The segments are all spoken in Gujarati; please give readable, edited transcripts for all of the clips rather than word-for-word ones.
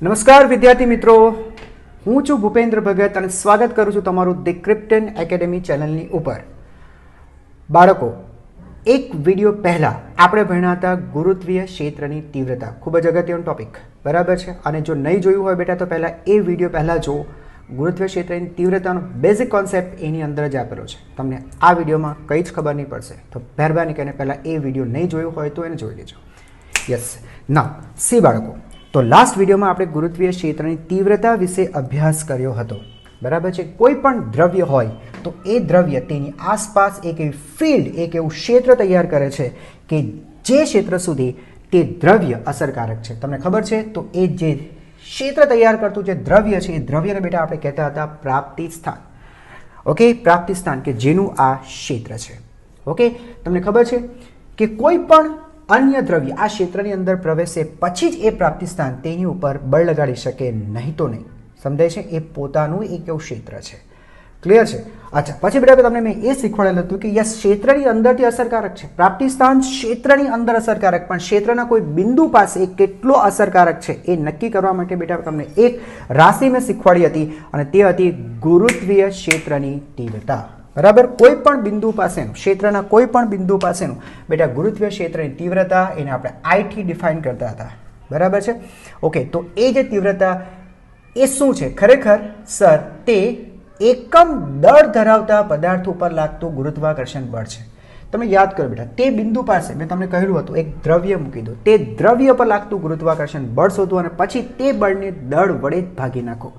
નમસ્કાર વિદ્યાર્થી મિત્રો, હું છું ભૂપેન્દ્ર ભગત અને સ્વાગત કરું છું તમારું ધી ક્રિપ્ટન એકેડમી ચેનલની ઉપર. બાળકો, એક વિડીયો પહેલાં આપણે ભણ્યા હતા ગુરુત્વીય ક્ષેત્રની તીવ્રતા. ખૂબ જ અગત્યનો ટોપિક, બરાબર છે. અને જો નહીં જોયું હોય બેટા તો પહેલાં એ વિડીયો પહેલાં જો. ગુરુત્વીય ક્ષેત્રની તીવ્રતાનો બેઝિક કોન્સેપ્ટ એની અંદર જ આપેલો છે. તમને આ વિડીયોમાં કંઈ જ ખબર નહીં પડશે, તો મહેરબાની કરીને પહેલાં એ વિડીયો નહીં જોયું હોય તો એને જોઈ લેજો. યસ, નાઉ સી બાળકો, તો લાસ્ટ વિડીયોમાં આપણે ગુરુત્વીય ક્ષેત્રની તીવ્રતા વિશે અભ્યાસ કર્યો હતો, બરાબર છે. કોઈ પણ દ્રવ્ય હોય તો એ દ્રવ્ય તેની આસપાસ એક એવી ફિલ્ડ, એક એવું ક્ષેત્ર તૈયાર કરે છે કે જે ક્ષેત્ર સુધી તે દ્રવ્ય અસરકારક છે. તમને ખબર છે, તો એ જે ક્ષેત્ર તૈયાર કરતું જે દ્રવ્ય છે એ દ્રવ્યને બેટા આપણે કહેતા હતા પ્રાપ્તિ સ્થાન. ઓકે, પ્રાપ્તિ સ્થાન કે જેનું આ ક્ષેત્ર છે. ઓકે, તમને ખબર છે કે કોઈ પણ અન્ય દ્રવ્ય આ ક્ષેત્રની અંદર પ્રવેશે પછી જ એ પ્રાપ્તિ સ્થાન તેની ઉપર બળ લગાડી શકે, નહીં તો નહીં. સમજાય છે? એ પોતાનું એક એવું ક્ષેત્ર છે. ક્લિયર છે? અચ્છા, પછી બેટા તમને મેં એ શીખવાડેલું હતું કે યસ, ક્ષેત્રની અંદરથી અસરકારક છે. પ્રાપ્તિ સ્થાન ક્ષેત્રની અંદર અસરકારક, પણ ક્ષેત્રના કોઈ બિંદુ પાસે એ કેટલો અસરકારક છે એ નક્કી કરવા માટે બેટા તમને એક રાશિ મેં શીખવાડી હતી અને તે હતી ગુરુત્વીય ક્ષેત્રની તીવ્રતા. બરાબર, કોઈ પણ બિંદુ પાસેનું, ક્ષેત્રના કોઈ પણ બિંદુ પાસેનું બેટા ગુરુત્વીય ક્ષેત્રની તીવ્રતા એને આપણે આઈથી ડિફાઇન કરતા હતા. બરાબર છે? ઓકે, તો એ જે તીવ્રતા એ શું છે ખરેખર સર? તે એકમ દળ ધરાવતા પદાર્થ ઉપર લાગતું ગુરુત્વાકર્ષણ બળ છે. તમે યાદ કરો બેટા, તે બિંદુ પાસે મેં તમને કહ્યું હતું એક દ્રવ્ય મૂકી દો, તે દ્રવ્ય પર લાગતું ગુરુત્વાકર્ષણ બળ શોધો અને પછી તે બળને દળ વડે જ ભાગી નાખો.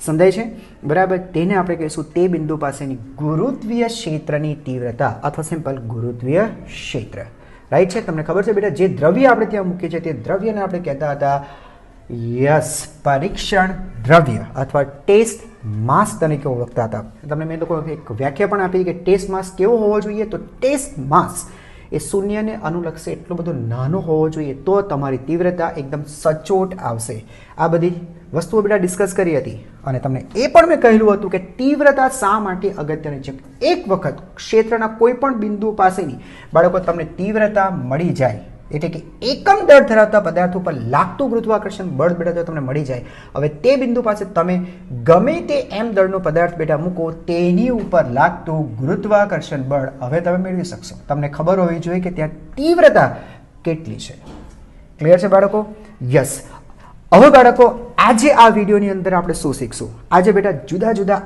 સમજાય છે? બરાબર, તેને આપણે કહીશું તે બિંદુ પાસેની ગુરુત્વીય ક્ષેત્રની તીવ્રતા અથવા સિમ્પલ ગુરુત્વીય ક્ષેત્ર. રાઈટ છે? તમને ખબર છે બેટા, જે દ્રવ્ય આપણે ત્યાં મૂકીએ છીએ તે દ્રવ્યને આપણે કહેતા હતા યસ પરીક્ષણ દ્રવ્ય અથવા ટેસ્ટ માસ તરીકે ઓળખતા હતા. તમને મેં લોકો એક વ્યાખ્યા પણ આપી કે ટેસ્ટ માસ કેવો હોવો જોઈએ, તો ટેસ્ટ માસ એ શૂન્યને અનુલક્ષે એટલો બધો નાનો હોવો જોઈએ તો તમારી તીવ્રતા એકદમ સચોટ આવશે. આ બધી વસ્તુઓ બેટા ડિસ્કસ કરી હતી અને તમને એ પણ મેં કહેલું હતું કે તીવ્રતા શા માટે અગત્યની છે. એક વખત ક્ષેત્રના કોઈ પણ બિંદુ પાસેની બાળકો તમને તીવ્રતા મળી જાય, એટલે કે એકમ દળ ધરાવતા પદાર્થ ઉપર લાગતું ગુરુત્વાકર્ષણ બળ બેટા જો તમને મળી જાય, હવે તે બિંદુ પાસે તમે ગમે તે એમ દળનો પદાર્થ બેટા મૂકો, તેની ઉપર લાગતું ગુરુત્વાકર્ષણ બળ હવે તમે મેળવી શકશો. તમને ખબર હોવી જોઈએ કે ત્યાં તીવ્રતા કેટલી છે. ક્લિયર છે બાળકો? યસ. હવે બાળકો, આજે આ વિડીયોની અંદર આપણે શું શીખશું? આજે બેટા જુદા જુદા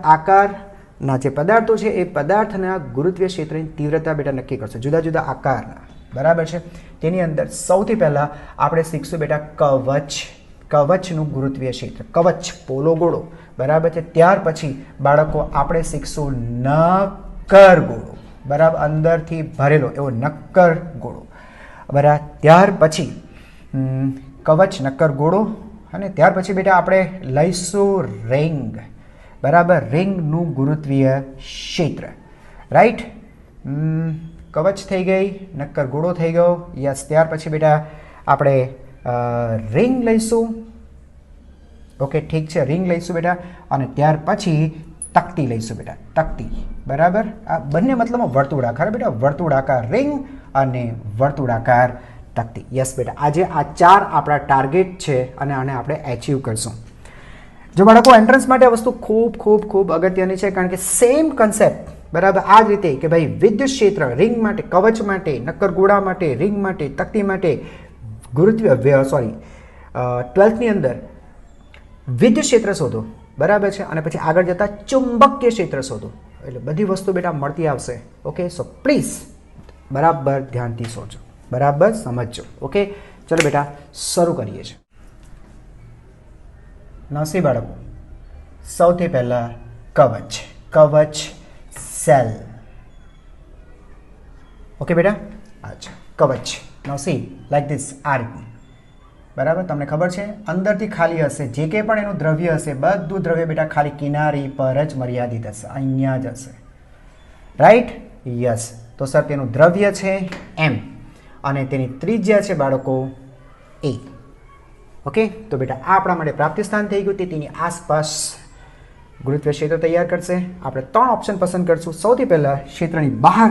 આકારના જે પદાર્થો છે એ પદાર્થના ગુરુત્વીય ક્ષેત્રની તીવ્રતા બેટા નક્કી કરશે. જુદા જુદા આકારના, બરાબર છે. તેની અંદર સૌથી પહેલા આપણે શીખશું બેટા કવચનું ગુરુત્વીય ક્ષેત્ર. કવચ પોલો ગોળો, બરાબર છે. ત્યાર પછી બાળકો આપણે શીખશું નક્કર ગોળો, બરાબર, અંદરથી ભરેલો એવો નક્કર ગોળો, બરાબર. ત્યાર પછી કવચ નક્કર ગોળો અને ત્યાર પછી બેટા આપણે લઈશું રિંગ, બરાબર, રિંગનું ગુરુત્વીય ક્ષેત્ર. રાઈટ? કવચ થઈ ગઈ, નક્કર ગોળો થઈ ગયો. યસ. ત્યાર પછી બેટા આપણે રિંગ લઈશું. ઓકે, ઠીક છે, રિંગ લઈશું બેટા. અને ત્યાર પછી તકતી લઈશું બેટા, તકતી, બરાબર. આ બંને મતલબમાં વર્તુળાકાર બેટા, વર્તુળાકાર રિંગ અને વર્તુળાકાર તકતી. યસ બેટા, આજે આ ચાર આપણા ટાર્ગેટ છે અને આને આપણે એચીવ કરશું. જો બાળકો, એન્ટ્રન્સ માટે આ વસ્તુ ખૂબ અગત્યની છે, કારણ કે સેમ કન્સેપ્ટ, બરાબર, આ જ રીતે કે ભાઈ વિદ્યુત ક્ષેત્ર રિંગ માટે, કવચ માટે, નક્કર ગોળા માટે, રિંગ માટે, તકતી માટે ગુરુત્વીય 12thની અંદર વિદ્યુત ક્ષેત્ર શોધો, બરાબર છે. અને પછી આગળ જતા ચુંબકીય ક્ષેત્ર શોધો. એટલે બધી વસ્તુ બેટા મળતી આવશે. ઓકે, સો પ્લીઝ બરાબર ધ્યાનથી સોચો, બરાબર સમજજો. ઓકે, ચલો બેટા શરૂ કરીએ છીએ. નસી બાળકો, સૌથી પહેલા કવચ સેલ. ઓકે બેટા, અચ્છા, કવચ નસી લાઈક ધીસ, આ રીતની, બરાબર. તમને ખબર છે અંદરથી ખાલી હશે, જે કંઈ પણ એનું દ્રવ્ય હશે બધું દ્રવ્ય બેટા ખાલી કિનારી પર જ મર્યાદિત હશે, અહીંયા જ હશે. રાઈટ? યસ. તો સર તેનું દ્રવ્ય છે એમ અને તેની ત્રિજ્યા છે બાળકો એ. ઓકે, તો બેટા આ આપણા માટે પ્રાપ્તિ સ્થાન થઈ ગયું. તેની આસપાસ ગુરુત્વીય ક્ષેત્ર તૈયાર કરશે. આપણે 3 ઓપ્શન પસંદ કરશું. સૌથી પહેલા ક્ષેત્રની બહાર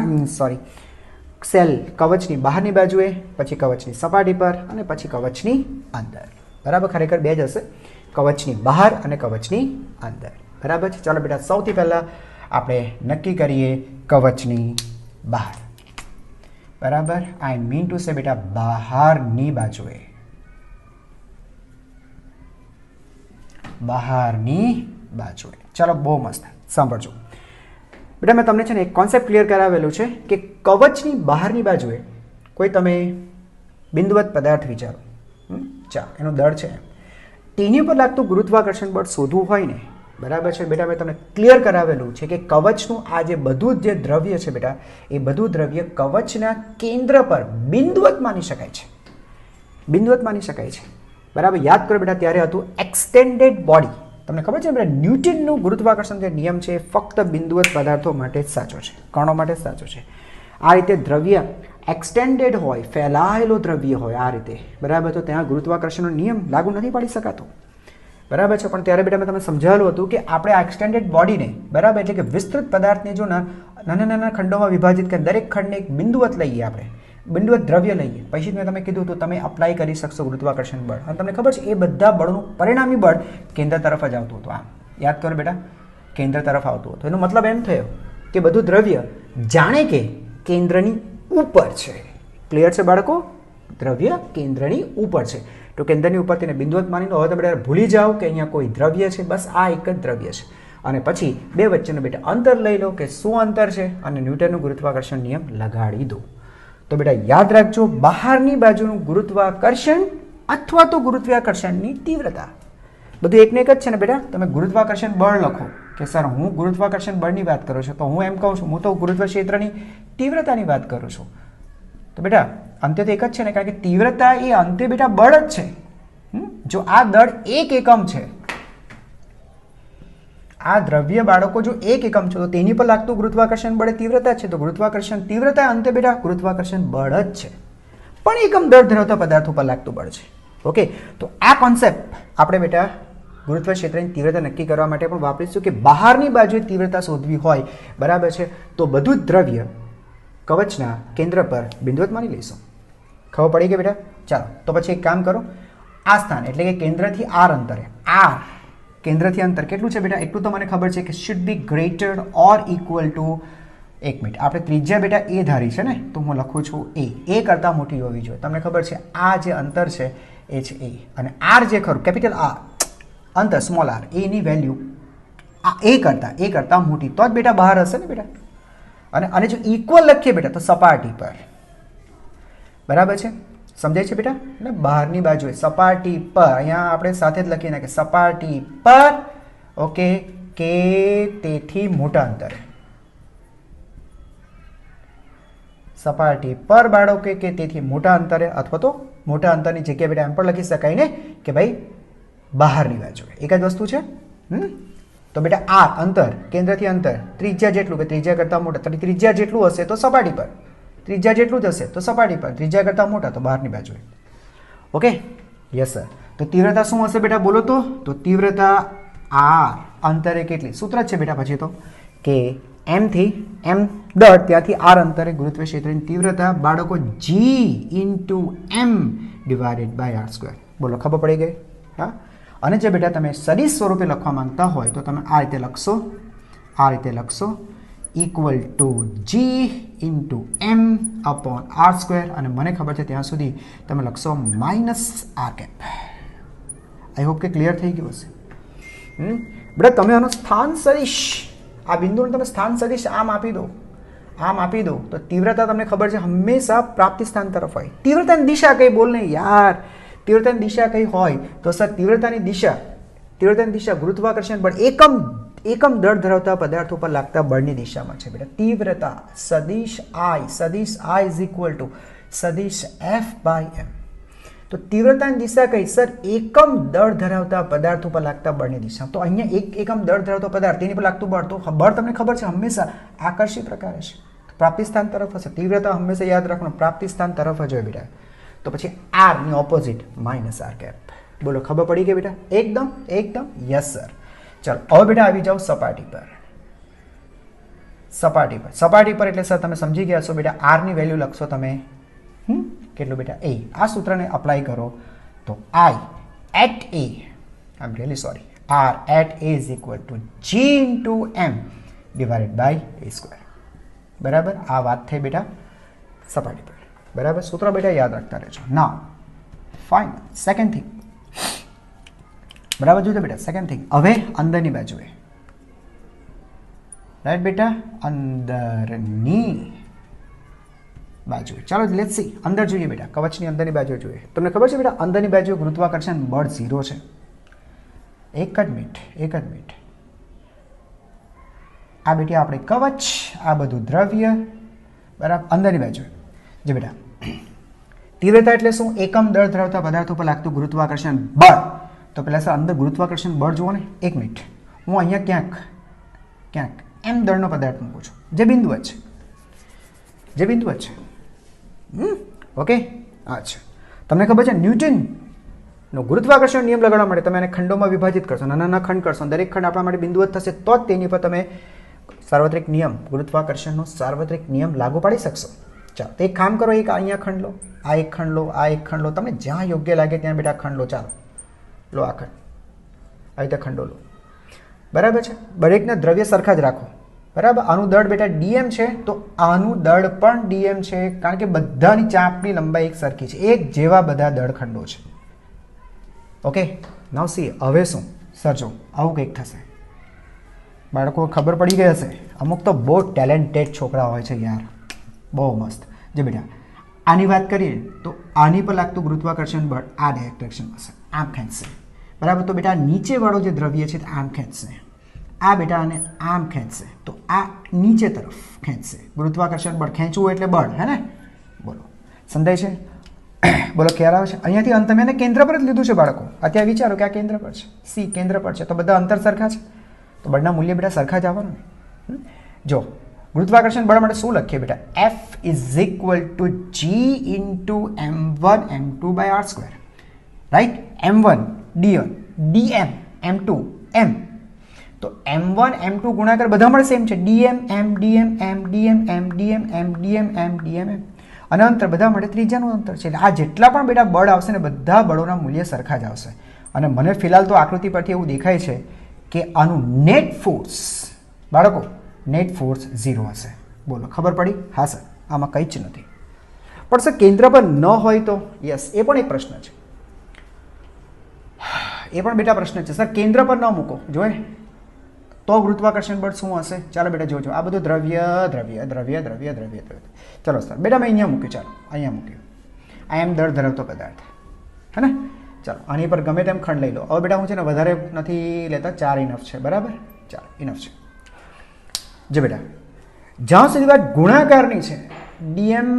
સેલ કવચની બહારની બાજુએ, પછી કવચની સપાટી પર અને પછી કવચની અંદર. બરાબર, ખરેખર બે જ હશે, કવચની બહાર અને કવચની અંદર. બરાબર છે. ચાલો બેટા, સૌથી પહેલાં આપણે નક્કી કરીએ કવચની બહાર. બરાબર, આઈ મીન ટુ સે બેટા બહારની બાજુએ, બહારની બાજુએ. ચાલો, બહુ મસ્ત, સાંભળજો બેટા. મેં તમને છે ને એક કોન્સેપ્ટ ક્લિયર કરાવેલું છે કે કવચની બહારની બાજુએ કોઈ તમે બિંદુવત પદાર્થ વિચારો. ચાલો, એનું દળ છે, તેની ઉપર લાગતું ગુરુત્વાકર્ષણ બળ શોધવું હોય ને, બરાબર છે બેટા, મેં તમને ક્લિયર કરાવેલું છે કે કવચનું આ જે બધું જે દ્રવ્ય છે બેટા, એ બધું દ્રવ્ય કવચના કેન્દ્ર પર બિંદુવત માની શકાય છે, બિંદુવત માની શકાય છે. બરાબર, યાદ કરો બેટા, ત્યારે હતું એક્સટેન્ડેડ બોડી. તમને ખબર છે બેટા, ન્યૂટનનું ગુરુત્વાકર્ષણ જે નિયમ છે એ ફક્ત બિંદુવત પદાર્થો માટે જ સાચો છે, કણો માટે જ સાચો છે. આ રીતે દ્રવ્ય એક્સટેન્ડેડ હોય, ફેલાયેલો દ્રવ્ય હોય આ રીતે, બરાબર, તો ત્યાં ગુરુત્વાકર્ષણનો નિયમ લાગુ નથી પાડી શકાતો. બરાબર છે. પણ ત્યારે બેટા મેં તમને સમજાવેલું હતું કે આપણે આ એક્સટેન્ડેડ બોડીને, બરાબર, એટલે કે વિસ્તૃત પદાર્થને જો નાના નાના ખંડોમાં વિભાજિત કરી દરેક ખંડને એક બિંદુવત લઈએ, આપણે બિંદુવત દ્રવ્ય લઈએ, પછી મેં તમે કીધું તો તમે અપ્લાય કરી શકશો ગુરુત્વાકર્ષણ બળ. અને તમને ખબર છે એ બધા બળનું પરિણામી બળ કેન્દ્ર તરફ જ આવતું હતું. આમ યાદ કરો બેટા, કેન્દ્ર તરફ આવતું હતું. એનો મતલબ એમ થયો કે બધું દ્રવ્ય જાણે કે કેન્દ્રની ઉપર છે. ક્લિયર છે બાળકો? દ્રવ્ય કેન્દ્રની ઉપર છે, તો કેન્દ્રની ઉપર તેને બિંદુવત માની લો. હવે તમે ભૂલી જાઓ કે અહીંયા કોઈ દ્રવ્ય છે, બસ આ એક જ દ્રવ્ય છે. અને પછી બે વચ્ચેનો બેટા અંતર લઈ લો કે શું અંતર છે, અને ન્યૂટનનું ગુરુત્વાકર્ષણ નિયમ લગાડી દો. તો બેટા યાદ રાખજો, બહારની બાજુનું ગુરુત્વાકર્ષણ અથવા તો ગુરુત્વાકર્ષણની તીવ્રતા બધું એકને એક જ છે ને બેટા. તમે ગુરુત્વાકર્ષણ બળ લખો કે સર હું ગુરુત્વાકર્ષણ બળની વાત કરું છું, તો હું એમ કહું છું હું તો ગુરુત્વ ક્ષેત્રની તીવ્રતાની વાત કરું છું. તો બેટા અંતે તો એક જ છે ને, કારણ કે તીવ્રતા એ અંતે બેટા બળ જ છે. જો આ દળ એક એકમ છે, આ દ્રવ્ય બાળકો જો એક એકમ છે, તો તેની પર લાગતું ગુરુત્વાકર્ષણ બળ તીવ્રતા છે. તો ગુરુત્વાકર્ષણ તીવ્રતા અંતે બેટા ગુરુત્વાકર્ષણ બળ જ છે, પણ એકમ દળ ધરાવતા પદાર્થો પર લાગતું બળ છે. ઓકે, તો આ કોન્સેપ્ટ આપણે બેટા ગુરુત્વ ક્ષેત્રની તીવ્રતા નક્કી કરવા માટે પણ વાપરીશું કે બહારની બાજુએ તીવ્રતા શોધવી હોય, બરાબર છે, તો બધું જ દ્રવ્ય કવચના કેન્દ્ર પર બિંદુવત માની લઈશું. ખબર પડી ગઈ બેટા? ચાલો, તો પછી એક કામ કરો, આ સ્થાન એટલે કે કેન્દ્રથી આર અંતરે, આર કેન્દ્રથી અંતર કેટલું છે બેટા? એટલું તો મને ખબર છે કે should B greater or equal two, એક મિનિટ, આપણે ત્રિજ્યા બેટા એ ધારી છે ને, તો હું લખું છું એ કરતાં મોટી હોવી જોઈએ. તમને ખબર છે આ જે અંતર છે એ છે એ, અને આર જે ખરું કેપિટલ આર અંતર સ્મોલ આર, એની વેલ્યુ આ એ કરતાં મોટી, તો જ બેટા બહાર હશે ને બેટા. અને જો ઇક્વલ લખીએ બેટા તો સપાટી પર, બરાબર છે, સમજાય છે બેટા? ને બહારની બાજુએ સપાટી પર, અહીંયા આપણે સાથે જ લખીએ ને કે સપાટી પર, ઓકે, કે તેથી મોટા અંતરે, સપાટી પર બાળકો કે તેથી મોટા અંતરે, અથવા તો મોટા અંતરની જગ્યાએ બેટા એમ પણ લખી શકાય ને કે ભાઈ બહારની બાજુએ. એક જ વસ્તુ છે. તો બેટા આ અંતર કેન્દ્રથી અંતર ત્રિજ્યા જેટલું, કે ત્રિજ્યા કરતાં મોટા, ત્રિજ્યા જેટલું હશે તો સપાટી પર, ત્રિજ્યા જેટલું જ હશે તો સપાટી પર, ત્રિજ્યા કરતાં મોટા તો બહારની બાજુએ. Okay, yes sir. તો તીવ્રતા શું હશે બેટા? બોલો તો તીવ્રતા આર અંતરે કેટલી? સૂત્ર જ છે બેટા પછી તો કે એમ થી એમ દળ, ત્યાંથી આર અંતરે ગુરુત્વ ક્ષેત્રની તીવ્રતા બાળકો g into M divided by R square. બોલો, ખબર પડી ગઈ? હા. અને જો બેટા તમે સદિશ સ્વરૂપે લખવા માંગતા હોય તો તમે આ રીતે લખશો, equal to G into M upon R square, અને મને ખબર છે ત્યાં સુધી તમે લખશો minus R cap. I hope કે ક્લિયર થઈ ગયું હશે. બેટા તમે આનો સ્થાન સદિશ, આ બિંદુનું તમે સ્થાન સદિશ આમ આપી દો તો તીવ્રતા તમને ખબર છે હંમેશા પ્રાપ્તિ સ્થાન તરફ હોય. તીવ્રતાની દિશા કઈ? બોલ ને યાર, તીવ્રતાની દિશા કઈ હોય તો સર તીવ્રતાની દિશા ગુરુત્વાકર્ષણ બળ એકમ દળ ધરાવતા પદાર્થો પર લાગતા બળની દિશામાં છે બેટા. તીવ્રતા સદિશ I ઇઝ ઇક્વલ ટુ સદિશ F બાય M. તો તીવ્રતાની દિશા કઈ? સર એકમ દળ ધરાવતા પદાર્થો પર લાગતા બળની દિશા. તો અહીંયા એક એકમ દળ ધરાવતો પદાર્થ, તેની પર લાગતું બળ, તો બળ તમને ખબર છે હંમેશા આકર્ષી પ્રકારે છે, પ્રાપ્તિ સ્થાન તરફ હશે. તીવ્રતા હંમેશા યાદ રાખવાનું પ્રાપ્તિ સ્થાન તરફ જ હોય બેટા. તો પછી આર ની ઓપોઝિટ માઇનસ આર કેપ. બોલો, ખબર પડી ગઈ બેટા? એકદમ યસ સર. ચાલો હવે બેટા આવી જાઓ સપાટી પર. સપાટી પર એટલે સર તમે સમજી ગયા છો બેટા, આર ની વેલ્યુ લખશો તમે કેટલું બેટા a. આ સૂત્રને અપ્લાય કરો તો I at a, I'm really sorry, r at a is equal to g into m divided by a square. બરાબર, આ વાત થઈ બેટા સપાટી પર. બરાબર, સૂત્ર બેટા યાદ રાખતા રહેજો. નાઉ ફાઇન, સેકન્ડ થિંગ. બરાબર, જોજો બેટા સેકન્ડ થિંગ. હવે અંદરની બાજુએ, રાઈટ બેટા, અંદરની બાજુએ. ચાલો લેટ્સ સી, અંદર જોઈએ બેટા, કવચની અંદરની બાજુએ જોઈએ. તમને ખબર છે બેટા, અંદરની બાજુએ ગુરુત્વાકર્ષણ બળ 0 છે. એક જ મિનિટ. આ બેટી આપણે કવચ, આ બધું દ્રવ્ય. બરાબર, અંદરની બાજુએ જે બેટા તીવ્રતા એટલે શું? એકમ દળ ધરાવતા પદાર્થો પર લાગતું ગુરુત્વાકર્ષણ બળ. તો પહેલા સર અંદર ગુરુત્વાકર્ષણ બળ જુઓ ને. એક મિનિટ, હું અહીંયા ક્યાંક એમ દળનો પદાર્થ મૂકું છું, જે બિંદુ જ છે. ઓકે, અચ્છા. તમને ખબર છે ન્યૂટનનો ગુરુત્વાકર્ષણ નિયમ લગાડવા માટે તમે એને ખંડોમાં વિભાજિત કરશો, નાના ખંડ કરશો, દરેક ખંડ આપણા માટે બિંદુ જ થશે, તો જ તેની પર તમે સાર્વત્રિક નિયમ, ગુરુત્વાકર્ષણનો સાર્વત્રિક નિયમ લાગુ પાડી શકશો. ચાલો, તો એક કામ કરો, એક અહીંયા ખંડ લો, આ એક ખંડ લો, આ એક ખંડ લો, તમને જ્યાં યોગ્ય લાગે ત્યાં બેટા ખંડ લો. ચાલો લો આ ખંડ, આવી રીતે ખંડો લો. બરાબર છે, દરેકના દ્રવ્ય સરખા જ રાખો. બરાબર, આનું દળ બેટા dm છે, તો આનું દળ પણ dm છે, કારણ કે બધાની ચાપની લંબાઈ એક સરખી છે, એક જેવા બધા દળ ખંડો છે. ઓકે, નાઉ સી. હવે શું સર, જો આવું કંઈક થશે. બાળકો ખબર પડી ગઈ હશે, અમુક તો બહુ ટેલેન્ટેડ છોકરા હોય છે યાર, બહુ મસ્ત. જે બેટા આની વાત કરીએ તો આની પર લાગતું ગુરુત્વાકર્ષણ બળ આ ડાયરેક્શનમાં હશે, આમ ખેંચશે. બરાબર, તો બેટા નીચેવાળો જે દ્રવ્ય છે તે આમ ખેંચશે, આ બેટા આને આમ ખેંચશે, તો આ નીચે તરફ ખેંચશે. ગુરુત્વાકર્ષણ બળ, ખેંચવું એટલે બળ, હે ને? બોલો, સમજાય છે? બોલો, ખ્યાલ આવે છે? અહીંયાથી અંત મેં કેન્દ્ર પર જ લીધું છે બાળકો. અત્યારે વિચારો કે આ કેન્દ્ર પર છે, સી કેન્દ્ર પર છે, તો બધા અંતર સરખા છે, તો બળના મૂલ્ય બેટા સરખા જ આવવાનું. જો ગુરુત્વાકર્ષણ બળ માટે શું લખીએ બેટા? F is equal to G into m1 m2 by r square. Right, m1 d1 dm m2 m, તો m1 m2 ગુણાકાર બધા મળે સેમ છે, dm m dm m dm m dm m dm m dm m, અને અંતર બધા મળે ત્રિજ્યાનું અંતર છે. એટલે આ જેટલા પણ બેટા બળ આવશે ને બધા બળોના મૂલ્ય સરખા જ આવશે. અને મને ફિલહાલ તો આકૃતિ પરથી એવું દેખાય છે કે આનું નેટ ફોર્સ બાળકો, નેટ ફોર્સ 0 હશે. બોલો, ખબર પડી? હા સર, આમાં કંઈ જ નથી. પણ સર કેન્દ્ર પર ન હોય તો? યસ, એ પણ એક પ્રશ્ન છે, એ પણ બેટા પ્રશ્ન છે. સર કેન્દ્ર પર ન મૂકો જોએ તો ગુરુત્વાકર્ષણ બળ શું હશે? ચાલો બેટા જોજો, આ બધું દ્રવ્ય. ચલો સર બેટા મેં અહીંયા મૂક્યું, ચાલો અહીંયા મૂક્યું, આ એમ દળ ધરાવતો પદાર્થ, હે ને? ચાલો આની પર ગમે તેમ ખંડ લઈ લો. હવે બેટા હું છે ને વધારે નથી લેતા, 4 ઇનફ છે. બરાબર, 4 ઇનફ છે. જો બેટા જ્યાં સુધી વાત ગુણાકારની છે, dm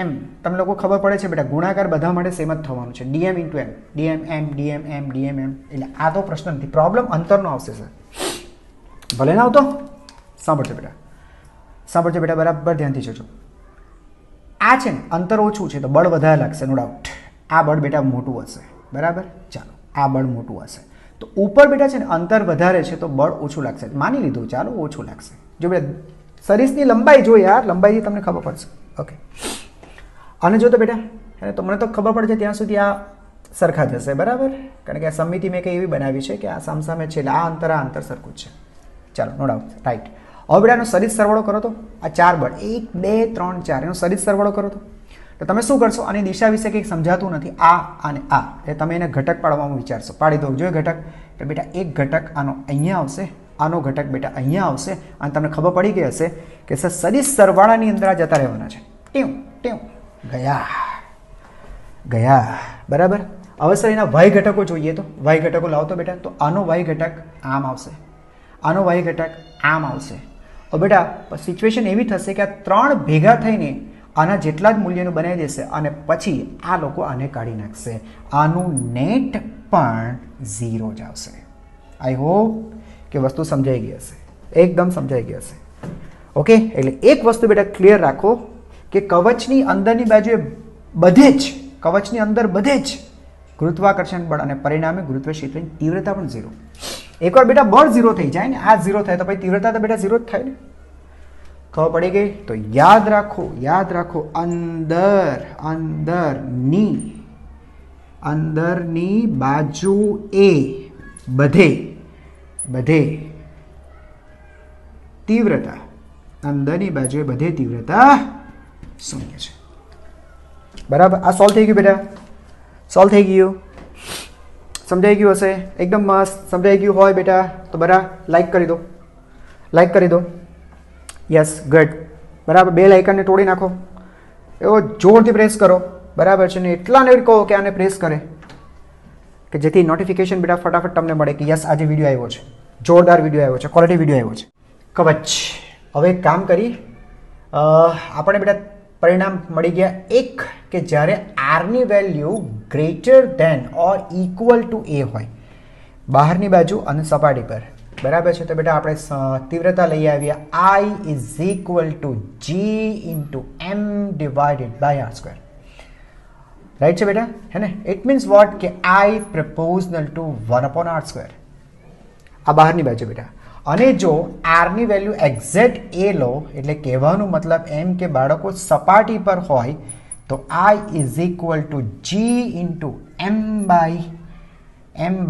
m, તમને લોકો ખબર પડે છે બેટા ગુણાકાર બધા માટે સેમ જ થવાનું છે, dm into m, dm m dm m dm m. એટલે આ તો પ્રશ્ન નથી, પ્રોબ્લેમ અંતરનો આવશે સર. ભલે ના આવતો, સાંભળજો બેટા, બરાબર ધ્યાનથી જોજો. આ છે ને અંતર ઓછું છે તો બળ વધારે લાગશે, નો ડાઉટ. આ બળ બેટા મોટું હશે. બરાબર, ચાલો આ બળ મોટું હશે તો ઉપર બેટા છે ને અંતર વધારે છે તો બળ ઓછું લાગશે, માની લીધું, ચાલો ઓછું લાગશે. જો બેટા સરીસની લંબાઈ જો યાર, લંબાઈથી તમને ખબર પડશે. ઓકે, અને જો તો બેટા તો મને તો ખબર પડશે ત્યાં સુધી આ સરખા જશે. બરાબર, કારણ કે આ સમિતિ મેં કંઈ એવી બનાવી છે કે આ સામસામે છે, એટલે આ અંતર સરખું જ છે. ચાલો, નો ડાઉટ, રાઈટ. હવે બેટા એનો સરીસ સરવાળો કરો તો આ 4 બળ 1 2 3 4, એનો સરીસ સરવાળો કરો તો તમે શું કરશો? આની દિશા વિશે કંઈક સમજાતું નથી, આ અને આ, એટલે તમે એને ઘટક પાડવામાં વિચારશો. પાડી દો, જોઈએ ઘટક. તો બેટા એક ઘટક આનો અહીંયા આવશે, આનો ઘટક બેટા અહીંયા આવશે, અને તમને ખબર પડી ગઈ હશે કે સર સરીસ સરવાળાની અંદર આ જતા રહેવાના છે. ટેવ ગયા. બરાબર, હવે સર એના વાય ઘટકો જોઈએ તો વાય ઘટકો લાવો તો બેટા, તો આનો વાય ઘટક આમ આવશે, આનો વાય ઘટક આમ આવશે. હવે બેટા સિચ્યુએશન એવી થશે કે આ 3 ભેગા થઈને આના જેટલા જ મૂલ્યનું બનાવી દેશે, અને પછી આ લોકો આને કાઢી નાખશે. આનું નેટ પણ 0 જ આવશે. આઈ હોપ કે વસ્તુ સમજાઈ ગઈ હશે, એકદમ સમજાઈ ગઈ હશે. ઓકે, એટલે એક વસ્તુ બેટા ક્લિયર રાખો કે કવચની અંદરની બાજુએ કવચની અંદર બધે જ ગુરુત્વાકર્ષણ બળ અને પરિણામે ગુરુત્વ ક્ષેત્રની તીવ્રતા પણ 0. એકવાર બેટા બળ 0 થઈ જાય ને, આ 0 થાય તો પછી તીવ્રતા તો બેટા 0 જ થાય ને. ખબર પડી ગઈ? તો યાદ રાખો અંદરની બાજુ એ બધે તીવ્રતા, અંદરની બાજુએ બધે તીવ્રતા શૂન્ય છે. બરાબર? આ સોલ્વ થઈ ગયું બેટા? સોલ્વ થઈ ગયું? સમજાઈ ગયું હશે? એકદમ મસ્ત સમજાઈ ગયું હોય બેટા તો બરાબર લાઈક કરી દો. Yes, good. બરાબર, બે લાઇકનને તોડી નાખો. એવો જોરથી પ્રેસ કરો. બરાબર છે ને? એટલા ને કહો કે આને પ્રેસ કરે કે જેથી નોટિફિકેશન બેટા ફટાફટ તમને મળે કે યસ આજે વિડીયો આવ્યો છે, જોરદાર વિડીયો આવ્યો છે, ક્વોલિટી વિડીયો આવ્યો છે. કવચ. હવે એક કામ કરી, આપણે બેટા પરિણામ મળી ગયા એક કે જ્યારે આરની value greater than or equal to a હોય બહારની બાજુ અને સપાટી પર. બરાબર છે? તો બેટા આપણે તીવ્રતા લઈ આવ્યા I is equal to G into M divided by R square. Right છે બેટા? હે ને? ઇટ મીન્સ વોટ કે I proportional to 1/r square. આ બહારની બાજુ બેટા. અને જો આરની વેલ્યુ એક્ઝેક્ટ એ લો એટલે કહેવાનું મતલબ એમ કે બાળકો સપાટી પર હોય તો I is equal to G into m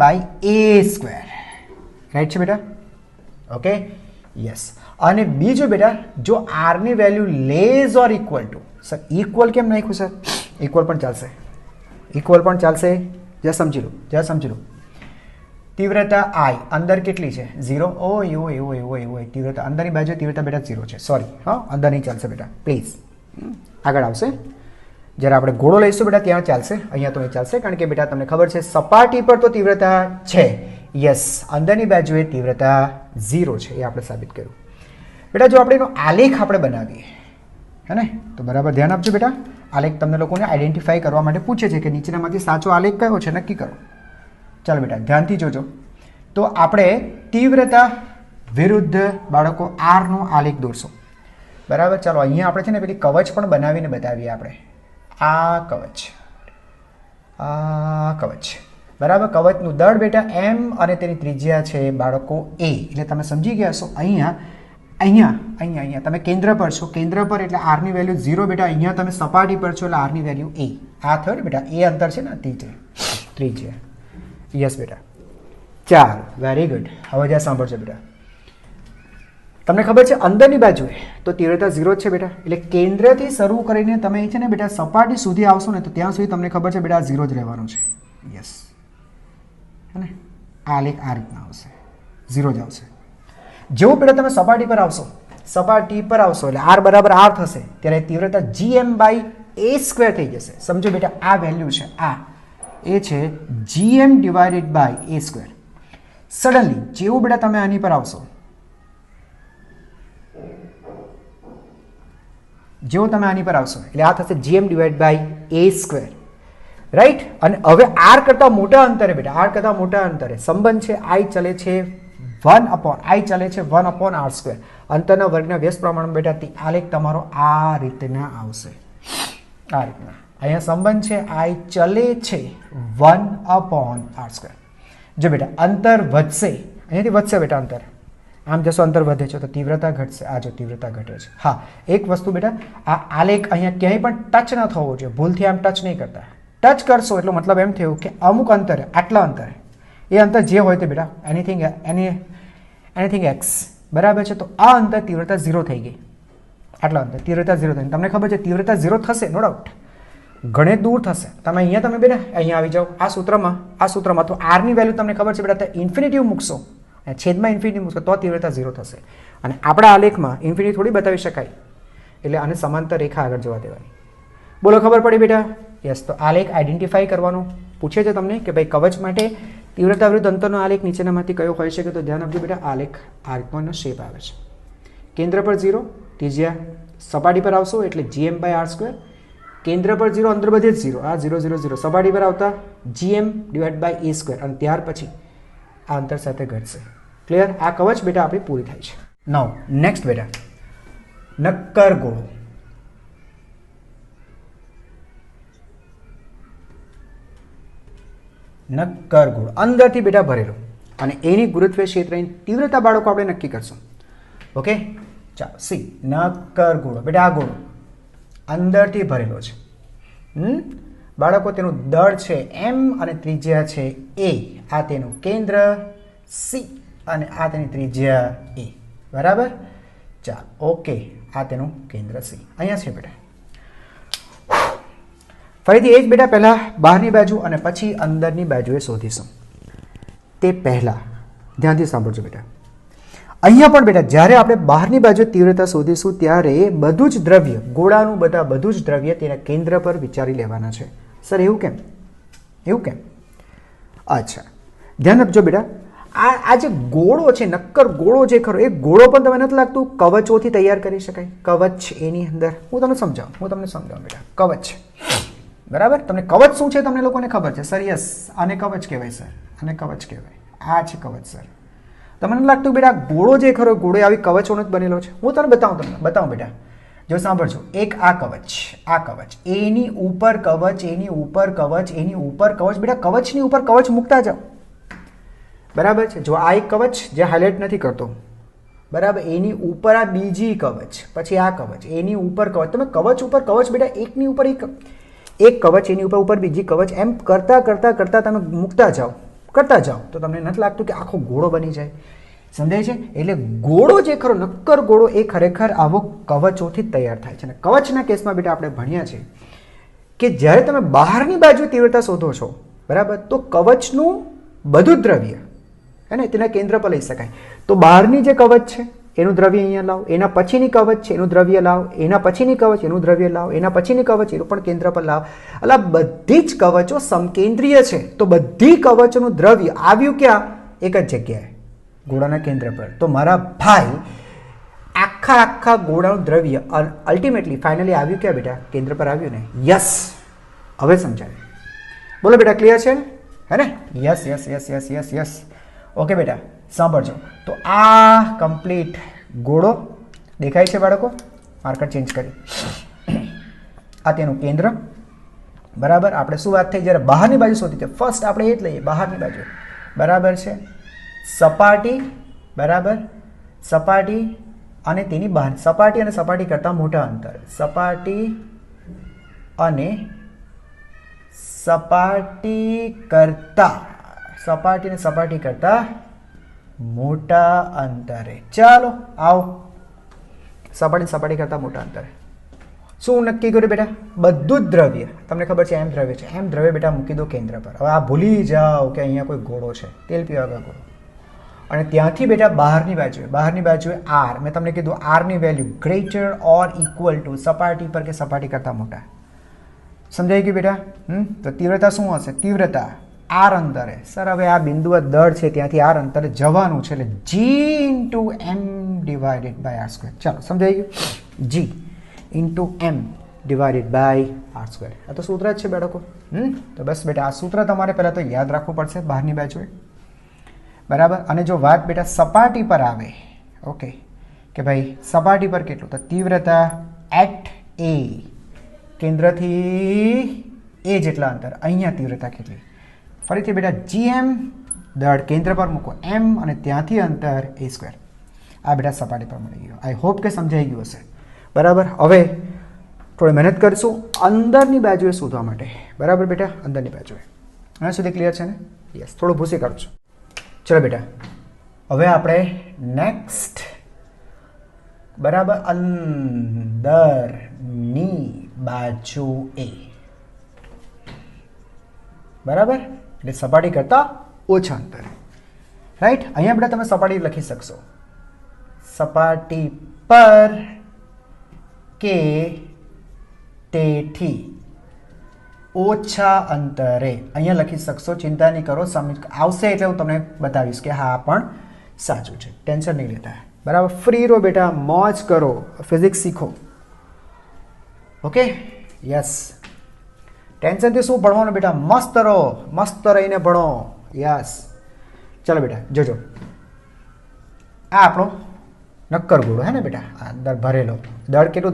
by A square. Right છે બેટા? Okay, yes. અને બીજું બેટા, જો આરની value less or equal to, sir equal કેમ નાખ્યું સર? ઇક્વલ પણ ચાલશે. જરા સમજી લો. તીવ્રતા I અંદર કેટલી છે? 0. ઓ એવું તીવ્રતા અંદરની બાજુ તીવ્રતા બેટા 0 છે. સોરી, હા, અંદર નહીં ચાલશે બેટા, પ્લીઝ. આગળ આવશે જ્યારે આપણે ઘોડો લઈશું બેટા ત્યાં ચાલશે, અહીંયા તો નહીં ચાલશે કારણ કે બેટા તમને ખબર છે સપાટી પર તો તીવ્રતા છે. યસ, અંદરની બાજુએ તીવ્રતા 0 છે, એ આપણે સાબિત કર્યું. બેટા જો આપણે એનો આલેખ આપણે બનાવીએ, હે ને? તો બરાબર ધ્યાન આપજો બેટા. આલેખ તમને લોકોને આઈડેન્ટિફાઈ કરવા માટે પૂછે છે કે નીચેનામાંથી સાચો આલેખ કયો છે, નક્કી કરો. ચાલો બેટા ધ્યાનથી જોજો. તો આપણે તીવ્રતા વિરુદ્ધ બાળકો આરનો આલેખ દોરશો. બરાબર? ચાલો અહીંયા આપણે છે ને પેલી કવચ પણ બનાવીને બતાવીએ આપણે. આ કવચ. બરાબર? કવચનું દળ બેટા એમ અને તેની ત્રિજ્યા છે બાળકો એ. એટલે તમે સમજી ગયા છો. અહીંયા તમે કેન્દ્ર પર છો, કેન્દ્ર પર એટલે આરની વેલ્યુ 0 બેટા. અહીંયા તમે સપાટી પર છો એટલે આરની વેલ્યુ એ. આ થયો ને બેટા? એ અંતર છે ને, ત્રિજ્યા. યસ બેટા. ચાલો, વેરી ગુડ. હવે જ્યાં સાંભળજો બેટા, તમને ખબર છે અંદરની બાજુએ તો તીવ્રતા 0 જ છે બેટા. એટલે કેન્દ્રથી શરૂ કરીને તમે છે ને બેટા સપાટી સુધી આવશો ને તો ત્યાં સુધી તમને ખબર છે બેટા 0 જ રહેવાનું છે. યસ, હે ને? આ લેખ આ રીતના આવશે, 0 જ આવશે. જેવું બેટા તમે સપાટી પર આવશો એટલે r બરાબર r થશે ત્યારે તીવ્રતા gm બાય a સ્ક્વેર થઈ જશે. સમજો બેટા આ વેલ્યુ છે, આ એ છે gm divided by a square. Suddenly જેવું બેટા તમે આની પર આવશો, એટલે આ થશે gm divide by a square. Right? અને હવે r કરતાં મોટા અંતરે સંબંધ છે I ચલે છે 1/r સ્ક્વેર. અંતરના વર્ગના વ્યસ્ત પ્રમાણમાં બેટા આલેખ તમારો આ રીતના આવશે. આ રીતના અહીંયા સંબંધ છે I ચલે છે 1/r સ્ક્વેર. જો બેટા અંતર વધશે, અહીંયાથી વધશે બેટા અંતર, આમ જશો અંતર વધે છે તો તીવ્રતા ઘટશે. આ જો તીવ્રતા ઘટે છે. હા, એક વસ્તુ બેટા, આ આલેખ અહીંયા ક્યાંય પણ ટચ ન થવો જોઈએ. ભૂલથી આમ ટચ નહીં કરતા. ટચ કરશો એટલે મતલબ એમ થયું કે અમુક અંતરે, આટલા અંતરે, એ અંતર જે હોય તે બેટા એનીથિંગ એક્સ. બરાબર છે? તો આ અંતર તીવ્રતા 0 થઈ ગઈ. આટલા અંતર તીવ્રતા 0 થઈ. તમને ખબર છે તીવ્રતા 0 થશે, નો ડાઉટ, ઘણે દૂર થશે. તમે બેટા અહીંયા આવી જાઓ આ સૂત્રમાં તો આરની વેલ્યુ તમને ખબર છે બેટા ઇન્ફિનિટિવ મૂકશો, છેદમાં ઇન્ફિનિટી મૂકશો તો તીવ્રતા 0 થશે. અને આપણા આલેખમાં ઇન્ફિનિટી થોડી બતાવી શકાય, એટલે આને સમાંતર રેખા આગળ જવા દેવાની. બોલો, ખબર પડી બેટા? યસ. તો આલેખ આઈડેન્ટિફાઈ કરવાનું પૂછે છે તમને કે ભાઈ કવચ માટે તીવ્રતા વિરુદ્ધ અંતરનો આલેખ નીચેનામાંથી કયો હોઈ શકે? તો ધ્યાન આપજો બેટા, આલેખ આ રીતનો શેપ આવે છે. કેન્દ્ર પર 0, ત્રિજ્યા સપાટી પર આવશો એટલે gm બાય r સ્ક્વેર. કેન્દ્ર પર 0, અંદર બધે જ 0, આ 0 0 0. સપાટી પર આવતા gm divide by a square. અને ત્યાર પછી આ અંતર સાથે ઘટશે. ક્લિયર? આ કવચ બેટા આપણી પૂરી થાય છે. નાઉ નેક્સ્ટ બેટા, નક્કર ગોળો. અંદરથી બેટા ભરેલો અને એની ગુરુત્વીય ક્ષેત્રની તીવ્રતા બાળકો આપણે નક્કી કરશું. ઓકે, ચાલો સી નક્કર ગોળો. બેટા આ ગોળો અંદરથી ભરેલો છે. બાળકો તેનું દળ છે એમ અને ત્રિજ્યા છે એ. આ તેનું કેન્દ્ર સી અને આ તેની ત્રિજ્યા એ. બરાબર. ચાલો ઓકે, આ તેનું કેન્દ્ર સી અહીંયા છે બેટા. ફરીથી એ જ બેટા પહેલાં બહારની બાજુ અને પછી અંદરની બાજુએ શોધીશું. તે પહેલાં ધ્યાનથી સાંભળજો બેટા. અહીંયા પણ બેટા જ્યારે આપણે બહારની બાજુ તીવ્રતા શોધીશું ત્યારે બધું જ દ્રવ્ય ગોળાનું બધું જ દ્રવ્ય તેના કેન્દ્ર પર વિચારી લેવાના છે. સર એવું કેમ? એવું કેમ? અચ્છા ધ્યાન આપજો બેટા. આ જે ગોળો છે, નક્કર ગોળો જે ખરો, એ ગોળો પણ તમને નથી લાગતું કવચોથી તૈયાર કરી શકાય? કવચ એની અંદર હું તમને સમજાવું બેટા. કવચ બરાબર. તમને કવચ શું છે તમને લોકોને ખબર છે? સર યસ, આને કવચ કહેવાય સર, આને કવચ કહેવાય. આ છે કવચ સર. તમને નથી લાગતું બેટા ગોળો જે ખરો ગોળો આવી કવચોનો જ બનેલો છે? હું તમને બતાવું બેટા. જો સાંભળજો, એક આ કવચ, એની ઉપર કવચ, એની ઉપર કવચ, એની ઉપર કવચ. બેટા કવચની ઉપર કવચ મૂકતા જાઓ. બરાબર છે. જો આ એક કવચ જે હાઇલાઇટ નથી કરતો, બરાબર, એની ઉપર આ બીજી કવચ, પછી આ કવચ, એની ઉપર કવચ. તમે કવચ ઉપર કવચ બેટા એકની ઉપર એક કવચ, એની ઉપર બીજી કવચ, એમ કરતા તમે મૂકતા જાઓ તો તમને નથી લાગતું કે આખો ગોળો બની જાય? સમજાય છે? એટલે ગોળો જે ખરો નક્કર ગોળો એ ખરેખર આવો કવચોથી જ તૈયાર થાય છે. અને કવચના કેસમાં બેટા આપણે ભણ્યા છે કે જ્યારે તમે બહારની બાજુ તીવ્રતા શોધો છો, બરાબર, તો કવચનું બધું જ દ્રવ્ય હે ને તેના કેન્દ્ર પર લઈ શકાય. તો બહારની જે કવચ છે એનું દ્રવ્ય અહીંયા લાવો, એના પછીની કવચ છે એનું દ્રવ્ય લાવો, એના પછીની કવચ એનું દ્રવ્ય લાવો, એના પછીની કવચ એનું પણ કેન્દ્ર પર લાવો. એટલે બધી જ કવચો સમકેન્દ્રીય છે. તો બધી કવચોનું દ્રવ્ય આવ્યું ક્યાં? એક જ જગ્યાએ, ગોળાના કેન્દ્ર પર. તો મારા ભાઈ આખા ગોળાનું દ્રવ્ય અલ્ટિમેટલી ફાઇનલી આવ્યું ક્યાં બેટા? કેન્દ્ર પર આવ્યું ને? યસ. હવે સમજાય. બોલો બેટા, ક્લિયર છે હે ને? યસ. ઓકે બેટા સાંભળજો. તો આ કમ્પ્લીટ ગોળો દેખાય છે બાળકો? માર્કર ચેન્જ કરી. આ તેનું કેન્દ્ર. બરાબર. આપણે શું વાત થઈ જ્યારે બહારની બાજુ શોધી છે? ફર્સ્ટ આપણે એ જ લઈએ, બહારની બાજુ. બરાબર છે. સપાટી, બરાબર, સપાટી અને તેની બહાર. સપાટી અને સપાટી કરતાં મોટા અંતર. સપાટી અને સપાટી કરતાં મોટા અંતરે. ચાલો આવો. સપાટી કરતાં મોટા અંતરે શું નક્કી કર્યું બેટા? બધું જ દ્રવ્ય. તમને ખબર છે એમ દ્રવ્ય છે, એમ દ્રવ્ય બેટા મૂકી દો કેન્દ્ર પર. હવે આ ભૂલી જાઓ કે અહીંયા કોઈ ગોળો છે, તેલ પીવા ગોળો. અને ત્યાંથી બેટા બહારની બાજુએ આર. મેં તમને કીધું આરની value greater or equal to સપાટી પર કે સપાટી કરતાં મોટા. સમજાઈ ગયું બેટા? તો તીવ્રતા શું હશે? તીવ્રતા આર અંતરે. સર હવે આ બિંદુ દળ છે ત્યાંથી આર અંતરે જવાનું છે, એટલે g into M divided by R square. ચાલો સમજાઈ ગયું? G into M divided by R square. આ તો સૂત્ર જ છે બાળકો. તો બસ બેટા આ સૂત્ર તમારે પહેલાં તો યાદ રાખવું પડશે બહારની બાજુએ. બરાબર. અને જો વાત બેટા સપાટી પર આવે, ઓકે, કે ભાઈ સપાટી પર કેટલું? તો તીવ્રતા એટ એ, કેન્દ્રથી એ જેટલા અંતર. અહીંયા તીવ્રતા કેટલી? ફરીથી બેટા જીએમ, દળ કેન્દ્ર પર મૂકો એમ, અને ત્યાંથી અંતર એ સ્ક્વેર. આ બેટા સપાટી પર મળી ગયું. આઈ હોપ કે સમજાઈ ગયું હશે. બરાબર. હવે થોડી મહેનત કરીશું અંદરની બાજુએ શોધવા માટે. બરાબર બેટા? અંદરની બાજુએ. અહીંયા સુધી ક્લિયર છે ને? યસ. થોડું ભૂસી કાઢજો. ચલો બેટા હવે આપણે નેક્સ્ટ, બરાબર, અંદરની બાજુએ. બરાબર. એટલે સપાટી કરતાં ઓછા અંતરે. રાઈટ. અહીંયા બેટા તમે સપાટી લખી શકશો. સપાટી પર કે તેથી ઓછા અંતરે. અહીંયા લખી શકશો. ચિંતા નહીં કરો, આવશે એટલે હું તમને બતાવીશ કે હા પણ સાચું છે. ટેન્શન નહીં લેતા. બરાબર. ફ્રી રહો બેટા, મોજ કરો, ફિઝિક્સ શીખો. ઓકે. યસ. ટેન્શનથી શું ભણવાનું બેટા? મસ્ત રહો, મસ્ત રહીને ભણો. યસ. ચલો બેટા જોજો. આ આપણો નક્કર ગોળો હે ને બેટા? આ અંદર ભરેલો. દળ કેટલું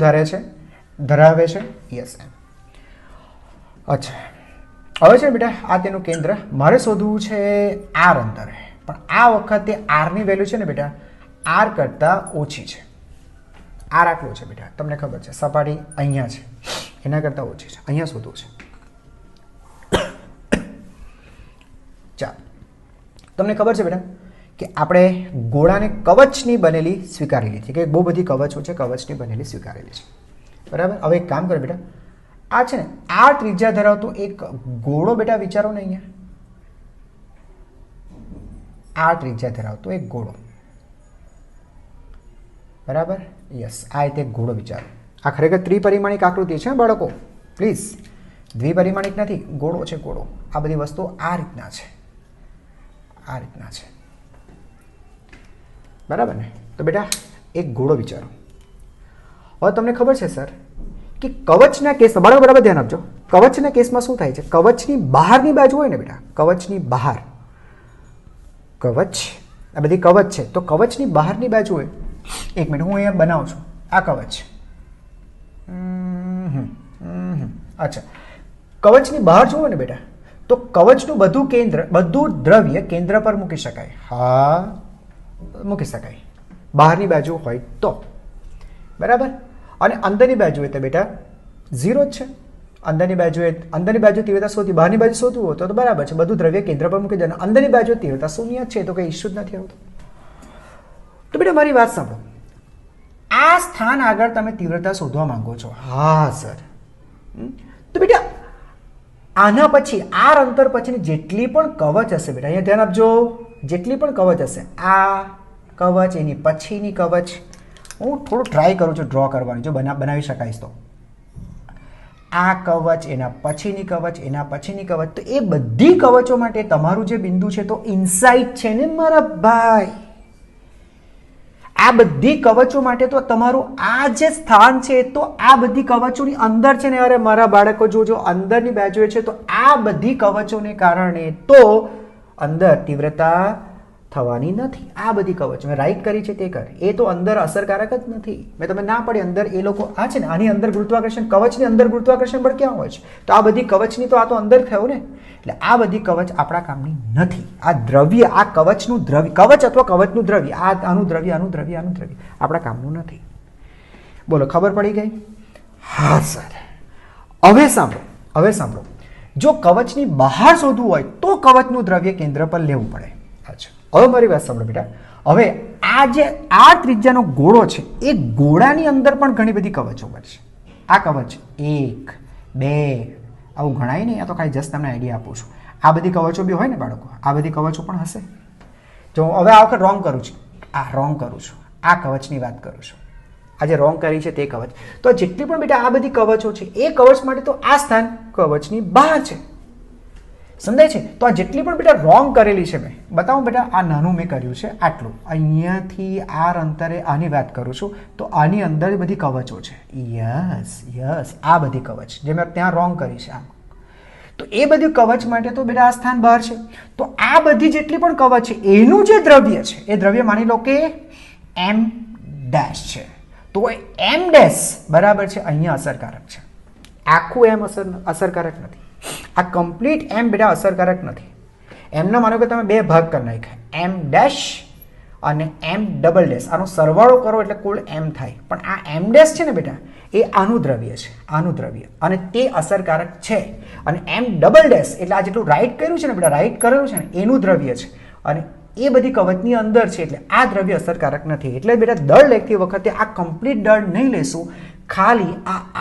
ધરાવે છે? યસ એમ. અચ્છા હવે છે બેટા આ તેનું કેન્દ્ર. મારે શોધવું છે આર અંતરે, પણ આ વખતે આરની વેલ્યુ છે ને બેટા આર કરતાં ઓછી છે. આર આટલો છે બેટા, તમને ખબર છે સપાટી અહીંયા છે, એના કરતાં ઓછી છે, અહીંયા શોધવું છે. ચાલો, તમને ખબર છે બેટા કે આપણે ગોળાને કવચની બનેલી સ્વીકારેલી છે, કે બહુ બધી કવચો છે કવચની બનેલી સ્વીકારેલી છે, બરાબર. હવે એક કામ કરો બેટા, આ છે ને આ ત્રિજ્યા ધરાવતો એક ગોળો બેટા વિચારો ને અહીંયા, આ ત્રિજ્યા ધરાવતો એક ગોળો, બરાબર. યસ, આ રીતે એક ગોળો વિચારો. આ ખરેખર ત્રિપરિમાણિક આકૃતિ છે બાળકો, પ્લીઝ, દ્વિપરિમાણિક નથી, ગોળો છે ગોળો. આ બધી વસ્તુઓ આ રીતના છે, આ રીતના છે, બરાબર ને. તો બેટા એક ગોળો વિચારો. હવે તમને ખબર છે સર કે કવચના કેસમાં, બાળકો બરાબર ધ્યાન આપજો, કવચના કેસમાં શું થાય છે, કવચની બહારની બાજુ હોય ને બેટા, કવચની બહાર, કવચ આ બધી કવચ છે, તો કવચની બહારની બાજુ હોય, એક મિનિટ હું અહીંયા બનાવું છું, આ કવચ, અચ્છા, કવચની બહાર જુઓ ને બેટા, તો કવચનું બધું કેન્દ્ર, બધું દ્રવ્ય કેન્દ્ર પર મૂકી શકાય. હા, મૂકી શકાય બહારની બાજુ હોય તો, બરાબર. અને અંદરની બાજુ હોય તો બેટા 0 જ છે. અંદરની બાજુ તીવ્રતા શોધી, બહારની બાજુ શોધવું હોય તો બરાબર છે, બધું દ્રવ્ય કેન્દ્ર પર મૂકી દેવાનું, અંદરની બાજુ તીવ્રતા શૂન્ય છે, તો કંઈ ઇશ્યુ જ નથી આવતો. તો બેટા મારી વાત સાંભળો, આ સ્થાન આગળ તમે તીવ્રતા શોધવા માંગો છો. હા સર. તો બેટા આના પછી આર અંતર પછીની જેટલી પણ કવચ હશે બેટા, અહીંયા ધ્યાન આપજો, જેટલી પણ કવચ હશે, આ કવચ એની પછીની કવચ, હું થોડું ટ્રાય કરું છું ડ્રો કરવાનું, જો બનાવી શકાય તો, આ કવચ એના પછીની કવચ, એના પછીની કવચ, તો એ બધી કવચો માટે તમારું જે બિંદુ છે તો ઇનસાઇડ છે ને મારા ભાઈ. આ બધી કવચો માટે તો તમારું આ જે સ્થાન છે તો આ બધી કવચોની અંદર છે ને. અરે મારા બાળકો જો અંદરની બાજુએ છે તો આ બધી કવચોને કારણે તો અંદર તીવ્રતા થવાની નથી. આ બધી કવચ મેં રાઈટ કરી છે તે કર, એ તો અંદર અસરકારક જ નથી. મેં તમે ના પડી અંદર એ લોકો આ છે ને, આની અંદર ગુરુત્વાકર્ષણ, કવચની અંદર ગુરુત્વાકર્ષણ બળ ક્યાં હોય છે, તો આ બધી કવચની તો આ તો અંદર થયો ને. એટલે આ બધી કવચ આપણા કામની નથી. આ દ્રવ્ય, આ કવચનું દ્રવ્ય, કવચ અથવા કવચનું દ્રવ્ય, આનું દ્રવ્ય, આનું દ્રવ્ય, આનું દ્રવ્ય આપણા કામનું નથી. બોલો, ખબર પડી ગઈ? હા સર. હવે સાંભળો, જો કવચની બહાર શોધવું હોય તો કવચનું દ્રવ્ય કેન્દ્ર પર લેવું પડે. અચ્છા, હવે મારી વાત સાંભળો બેટા. હવે આ જે આ ત્રિજ્યાનો ગોળો છે એ ગોળાની અંદર પણ ઘણી બધી કવચો બનશે. આ કવચ 1 2 આવું ગણાય નહીં, આ તો ખાલી જસ્ટ તમને આઈડિયા આપું છું. આ બધી કવચો બી હોય ને બાળકો, આ બધી કવચો પણ હશે. જો હવે આ વખત રોંગ કરું છું, આ રોંગ કરું છું, આ કવચની વાત કરું છું, આ જે રોંગ કરી છે તે કવચ. તો જેટલી પણ બેટા આ બધી કવચો છે એ કવચ માટે તો આ સ્થાન કવચની બહાર છે, સમજાય છે? તો આ જેટલી પણ બેટા રોંગ કરેલી છે, મેં બતાવું બેટા, આ નાનું મેં કર્યું છે આટલું, અહીંયાથી આર અંતરે આની વાત કરું છું, તો આની અંદર બધી કવચો છે. યસ, આ બધી કવચ જે મેં ત્યાં રોંગ કરી છે, આમ. તો એ બધી કવચ માટે તો બેટા આ સ્થાન બહાર છે. તો આ બધી જેટલી પણ કવચ છે એનું જે દ્રવ્ય છે એ દ્રવ્ય માની લો કે m' છે, તો m' બરાબર છે અહીંયા અસરકારક છે. આખું m અસરકારક નથી, આ કમ્પ્લીટ m બેટા અસરકારક નથી. એમના માનો કે તમે બે ભાગ કરી નાખ્યા, m' અને m', આનો સરવાળો કરો એટલે કુલ m થાય. પણ આ m' છે ને બેટા એ આનું દ્રવ્ય છે, આનું દ્રવ્ય, અને તે અસરકારક છે. અને m', એટલે આ જેટલું રાઈટ કર્યું છે ને બેટા, રાઈટ કરેલું છે ને એનું દ્રવ્ય છે, અને એ બધી કવચની અંદર છે, એટલે આ દ્રવ્ય અસરકારક નથી. એટલે બેટા દળ લેતી વખતે આ કમ્પ્લીટ દળ નહીં લેશું, ખાલી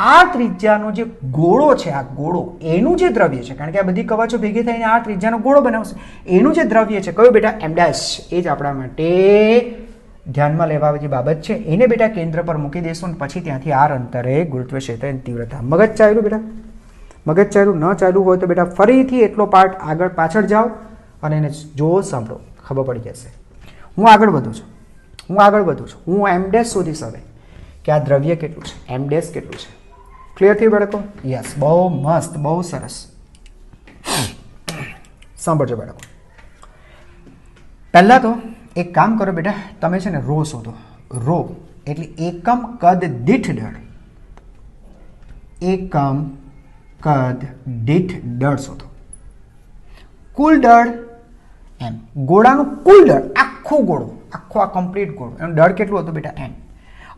આ ત્રિજ્યાનો જે ગોળો છે, આ ગોળો એનું જે દ્રવ્ય છે, કારણ કે આ બધી કવચો ભેગી થઈને આ ત્રિજ્યાનો ગોળો બનાવશે, એનું જે દ્રવ્ય છે કયો બેટા, m', એ જ આપણા માટે ધ્યાનમાં લેવા જે બાબત છે. એને બેટા કેન્દ્ર પર મૂકી દેશું અને પછી ત્યાંથી આર અંતરે ગુરુત્વ ક્ષેત્રની તીવ્રતા. મગજ ચાલ્યું બેટા? મગજ ચાલ્યું? ન ચાલ્યું હોય તો બેટા ફરીથી એટલો પાર્ટ આગળ પાછળ જાઓ અને એને જો સાંભળો, ખબર પડી જશે. હું આગળ વધું છું, હું m' શોધીશ હવે કે આ દ્રવ્ય કેટલું છે, m' કેટલું છે. ક્લિયર થયું બાળકો? યસ, બહુ મસ્ત, બહુ સરસ. સાંભળજો બાળકો, પહેલા તો એક કામ કરો બેટા, તમે છે ને રો શોધો. રો એટલે એકમ કદ દીઠ દળ, એકમ કદ દીઠ દળ શોધો. કુલ દળ m, ગોળાનું કુલ દળ, આખો ગોળો, આખો આ કમ્પ્લીટ ગોળો, એનું દળ કેટલું હતું બેટા, m.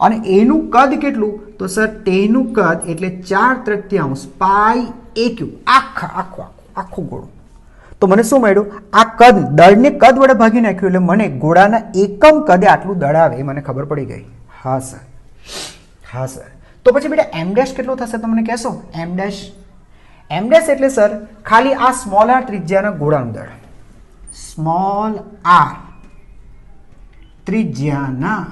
અને એનું કદ કેટલું? તો સર તેનું કદ એટલે 4/3 પાઈ a ક્યુબ, આખું ગોળું. તો મને શું મળ્યું? આ કદ, દળને કદ વડે ભાગી નાખ્યું એટલે મને ગોળાના એકમ કદે આટલું દળ આવે એ મને ખબર પડી ગઈ. હા સર. તો પછી બેટા એમ ડેશ કેટલો થશે તો મને કહેશો? એમ ડેશ એટલે સર ખાલી આ સ્મોલ આર ત્રિજ્યાના ગોળાનું દળ, સ્મોલ આર ત્રિજ્યાના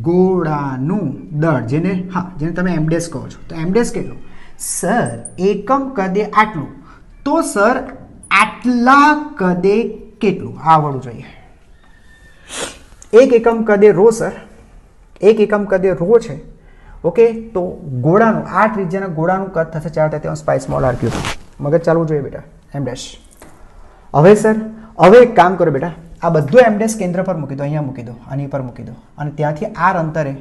ગોળાનું દળ, જેને તમે એમ ડેશ કહો છો. તો એમ ડેશ કેટલું? સર એકમ કદે આટલું. તો સર આટલા કદે કેટલું આવડવું જોઈએ. એક એકમ કદે રો સર, એક એકમ કદે રો છે. ઓકે, તો ગોળાનું, આ ત્રિજ્યાના ગોળાનું કદ થશે 4/3 પાઈ સ્મોલ આર ક્યુબ. મગજ ચાલવું જોઈએ બેટા. એમ ડેશ. હવે સર, હવે એક કામ કરો બેટા, આ બધું એમ ડેશ કેન્દ્ર પર મૂકી દો, અહીંયા મૂકી દો, આની પર મૂકી દો, અને ત્યાંથી આર અંતરે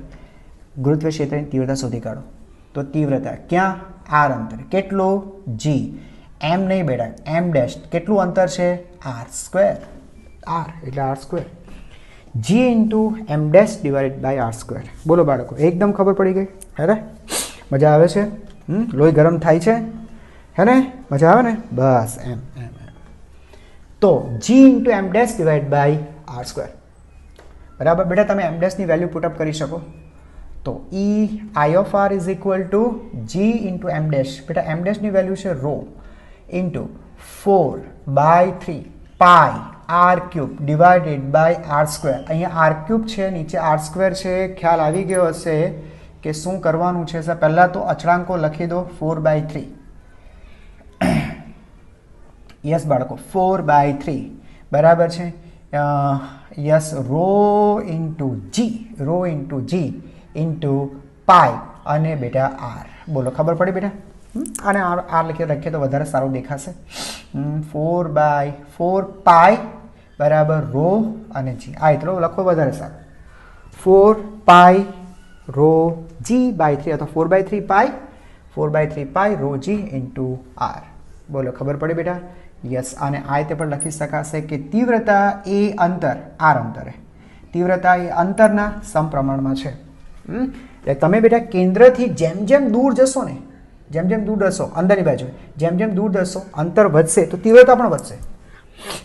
ગુરુત્વ ક્ષેત્રની તીવ્રતા શોધી કાઢો. તો તીવ્રતા ક્યાં? આર અંતરે. કેટલો? જી. એમ નહીં બેટા, એમ ડેશ કેટલું અંતર છે? R square. આર એટલે R square. G into M dash divide by R square. બોલો બાળકો, એકદમ ખબર પડી ગઈ? હે, મજા આવે છે? લોહી ગરમ થાય છે? હે ને, મજા આવે ને? બસ એમ. તો g into M dash divide by R square. બરાબર બેટા, તમે એમ ડેશની વેલ્યુ પુટઅપ કરી શકો. તો ઈ I of r is equal to G into M dash. બેટા એમ ડેશની વેલ્યુ છે rho into 4/3 pi r cube divided by R square. અહીંયા આર ક્યુબ છે, નીચે આર સ્ક્વેર છે. ખ્યાલ આવી ગયો હશે કે શું કરવાનું છે. સર પહેલાં તો અચળાંકો લખી દો. 4/3. યસ બાળકો, 4/3 બરાબર છે. Yes, row into G into pi અને બેટા આર. બોલો, ખબર પડી બેટા? અને આર લખીએ તો વધારે સારું દેખાશે. 4/4 પાઈ બરાબર રો અને જી. આ એટલો લખો વધારે સારું. 4 પાઈ રો જી બાય 3 અથવા 4/3 પાઈ રો જી ઇન્ટુ આર. બોલો, ખબર પડી બેટા? યસ. અને આ રીતે પણ લખી શકાશે કે તીવ્રતા એ અંતર, આર અંતરે, તીવ્રતા એ અંતરના સમપ્રમાણમાં છે. એટલે તમે બેટા કેન્દ્રથી જેમ જેમ દૂર જશો ને, જેમ જેમ દૂર જશો અંદરની બાજુ, જેમ જેમ દૂર જશો અંતર વધશે તો તીવ્રતા પણ વધશે.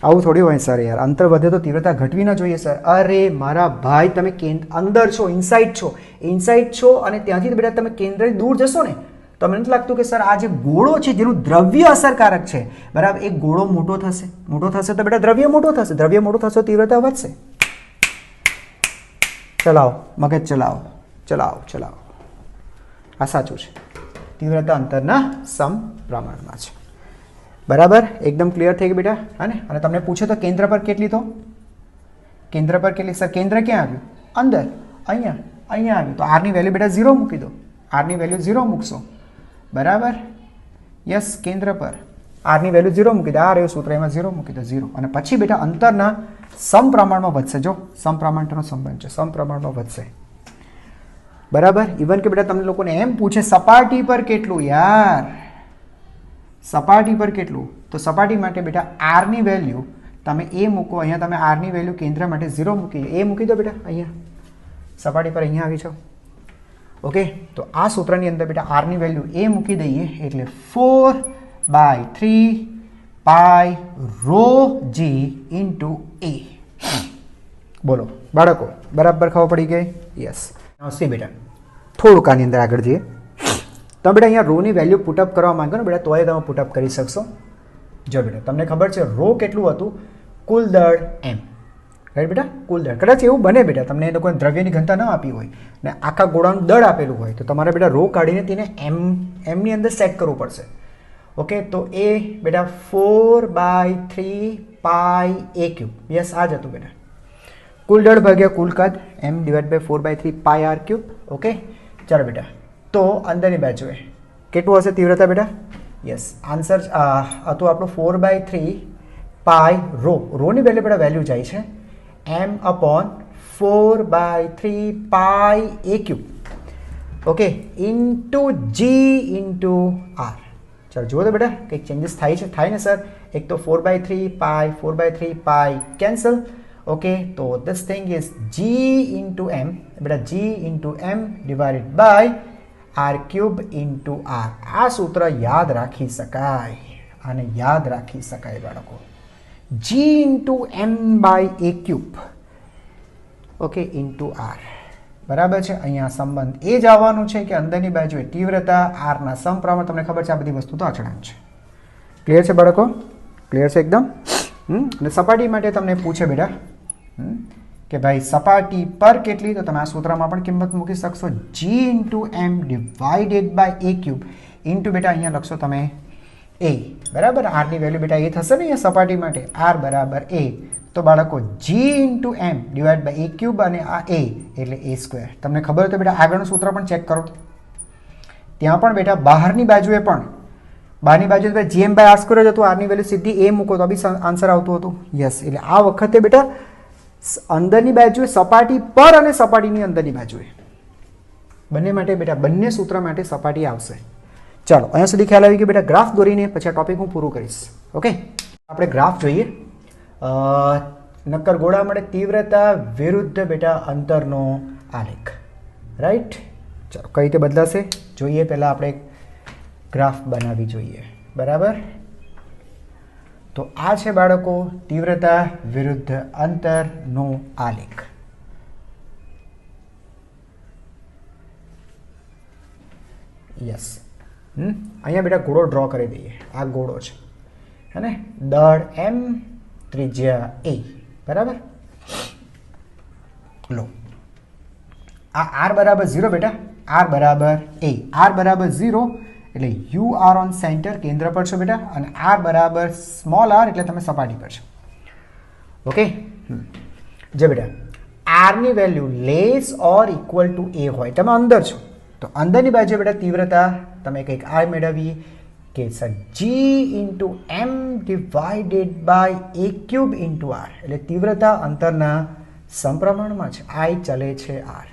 આવું થોડી હોય સર યાર, અંતર વધે તો તીવ્રતા ઘટવી ના જોઈએ સર. અરે મારા ભાઈ, તમે અંદર છો, ઇનસાઇડ છો અને ત્યાંથી બેટા તમે કેન્દ્રથી દૂર જશો ને તો મને નથી લાગતું કે સર આ જે ગોળો છે જેનું દ્રવ્ય અસરકારક છે, બરાબર, એ ગોળો મોટો થશે તો બેટા દ્રવ્ય મોટો થશે તો તીવ્રતા વધશે. ચલાવો મગજ, ચલાવો. આ સાચું છે. તીવ્રતા અંતરના સમપ્રમાણમાં છે. બરાબર, એકદમ ક્લિયર થઈ ગયું બેટા. હા ને? અને તમને પૂછે તો કેન્દ્ર પર કેટલી? તો કેન્દ્ર પર કેટલી? સર કેન્દ્ર ક્યાં આવ્યું? અંદર. અહીંયા આવ્યું. તો આરની વેલ્યુ બેટા 0 મૂકી દો. આરની વેલ્યુ 0 મૂકશો. બરાબર. યસ, કેન્દ્ર પર આરની વેલ્યુ 0 મૂકી દો. આ રહ્યું સૂત્ર, એમાં 0 મૂકી દો, 0. અને પછી બેટા અંતરના સમપ્રમાણમાં વધશે. જો સમપ્રમાણનો સંબંધ છે, સમપ્રમાણમાં વધશે. બરાબર. ઇવન કે બેટા તમને લોકોને એમ પૂછે સપાટી પર કેટલું? યાર સપાટી પર કેટલું? તો સપાટી માટે બેટા આરની વેલ્યુ તમે એ મૂકો. અહીંયા તમે આરની વેલ્યુ કેન્દ્ર માટે 0 મૂકી, એ મૂકી દો બેટા. અહીંયા સપાટી પર અહીંયા આવી જાઓ. ઓકે, તો આ સૂત્રની અંદર બેટા આરની વેલ્યુ એ મૂકી દઈએ એટલે 4/3 પાઈ રો જી ઇન્ટુ એ. બોલો બાળકો, બરાબર ખબર પડી ગઈ? યસ. સી બેટા થોડુંક આની અંદર આગળ જઈએ. તમે બેટા અહીંયા રોની વેલ્યુ પુટઅપ કરવા માંગો ને બેટા તોય તમે પુટઅપ કરી શકશો. જો બેટા તમને ખબર છે રો કેટલું હતું? કુલ દળ એમ. રાઈટ બેટા, કુલ દળ. કદાચ એવું બને બેટા તમને એ લોકોને દ્રવ્યની ઘનતા ન આપી હોય ને આખા ગોળાનું દળ આપેલું હોય તો તમારે બેટા રો કાઢીને તેને એમની અંદર સેટ કરવું પડશે. ઓકે, તો એ બેટા 4/3 પાઈ એ ક્યુબ. યસ, આ જ હતું બેટા. કુલ દળ ભાગ્યા કુલ કદ m divide by 4/3 pi r cube. Okay, ચાલો બેટા. તો અંદરની બાજુએ કેટલું હશે તીવ્રતા બેટા? યસ, આન્સર હતું આપણું 4/3 પાઈ રો. રોની વેલ્યુ બેટા વેલ્યુ જાય છે m upon 4/3 pi a cube. Okay, into G into R. ચાલો જુઓ તો બેટા કંઈક ચેન્જીસ થાય ને સર? એક તો 4/3 પાઈ કેન્સલ. ओके, तो this thing is g into M, बेटा g into M divided by R cube into R. આ સૂત્ર યાદ રાખી શકાય, આને યાદ રાખી શકાય બાળકો. g into M by A cube, okay, into R. બરાબર છે. અહીંયા સંબંધ એ જ આવવાનું છે કે અંદરની બાજુએ તીવ્રતા આરના સમપ્રમાણ. તમને ખબર છે આ બધી વસ્તુ તો અચળાંક છે. ક્લિયર છે બાળકો? ક્લિયર છે એકદમ? અને સપાટી માટે તમને પૂછે બેટા કે ભાઈ સપાટી પર કેટલી, તો તમે આ સૂત્રમાં પણ કિંમત મૂકી શકશો. g into M divided by A cube into બેટા અહીંયા લખશો તમે એ. બરાબર, આરની વેલ્યુ બેટા એ થશે ને અહીંયા સપાટી માટે, આર બરાબર એ. તો બાળકો g into M divide by A cube અને આ એ એટલે એ સ્ક્વેર. તમને ખબર હોય તો બેટા આગળનું સૂત્ર પણ ચેક કરો. ત્યાં પણ બેટા બહારની બાજુએ પણ, બહારની બાજુ જીએમ બાય આર સ્ક્વેર જ હતું, આરની વેલ્યુ સીધી એ મૂકો તો બી આન્સર આવતું હતું. યસ, એટલે આ વખતે બેટા અંદરની બાજુએ સપાટી પર અને સપાટીની અંદરની બાજુએ બંને માટે બેટા બંને સૂત્ર માટે સપાટી આવશે. ચાલો અહીંયા સુધી ખ્યાલ આવી ગયો બેટા. ગ્રાફ દોરીને પછી આ ટોપિક હું પૂરું કરીશ. ઓકે, આપણે ગ્રાફ જોઈએ. નક્કર ગોળા માટે તીવ્રતા વિરુદ્ધ બેટા અંતરનો આલેખ. રાઈટ, ચાલો કઈ રીતે બદલાશે જોઈએ. પહેલાં આપણે ગ્રાફ બનાવી જોઈએ. બરાબર, તો આ છે બાળકો તીવ્રતા વિરુદ્ધ અંતરનો આલેખ. યસ, અહીંયા બેટા ગોળો ડ્રો કરી દઈએ. આ ગોળો છે હે ને, દળ એમ, ત્રિજ્યા એ. બરાબર, લો આ આર બરાબર 0 બેટા, આર બરાબર એ. આર બરાબર 0 એટલે યુ આર ઓન સેન્ટર, કેન્દ્ર પર છો બેટા, અને આર બરાબર સ્મોલ આર એટલે તમે સપાટી પર છો. ઓકે, જો બેટા આરની value less or equal to a હોય, તમે અંદર છો તો અંદરની બાજુ બેટા તીવ્રતા તમે કંઈક આ મેળવીએ કે sir G into M divided by A cube into R, એટલે તીવ્રતા અંતરના સમપ્રમાણમાં છે. આઈ ચલે છે આર.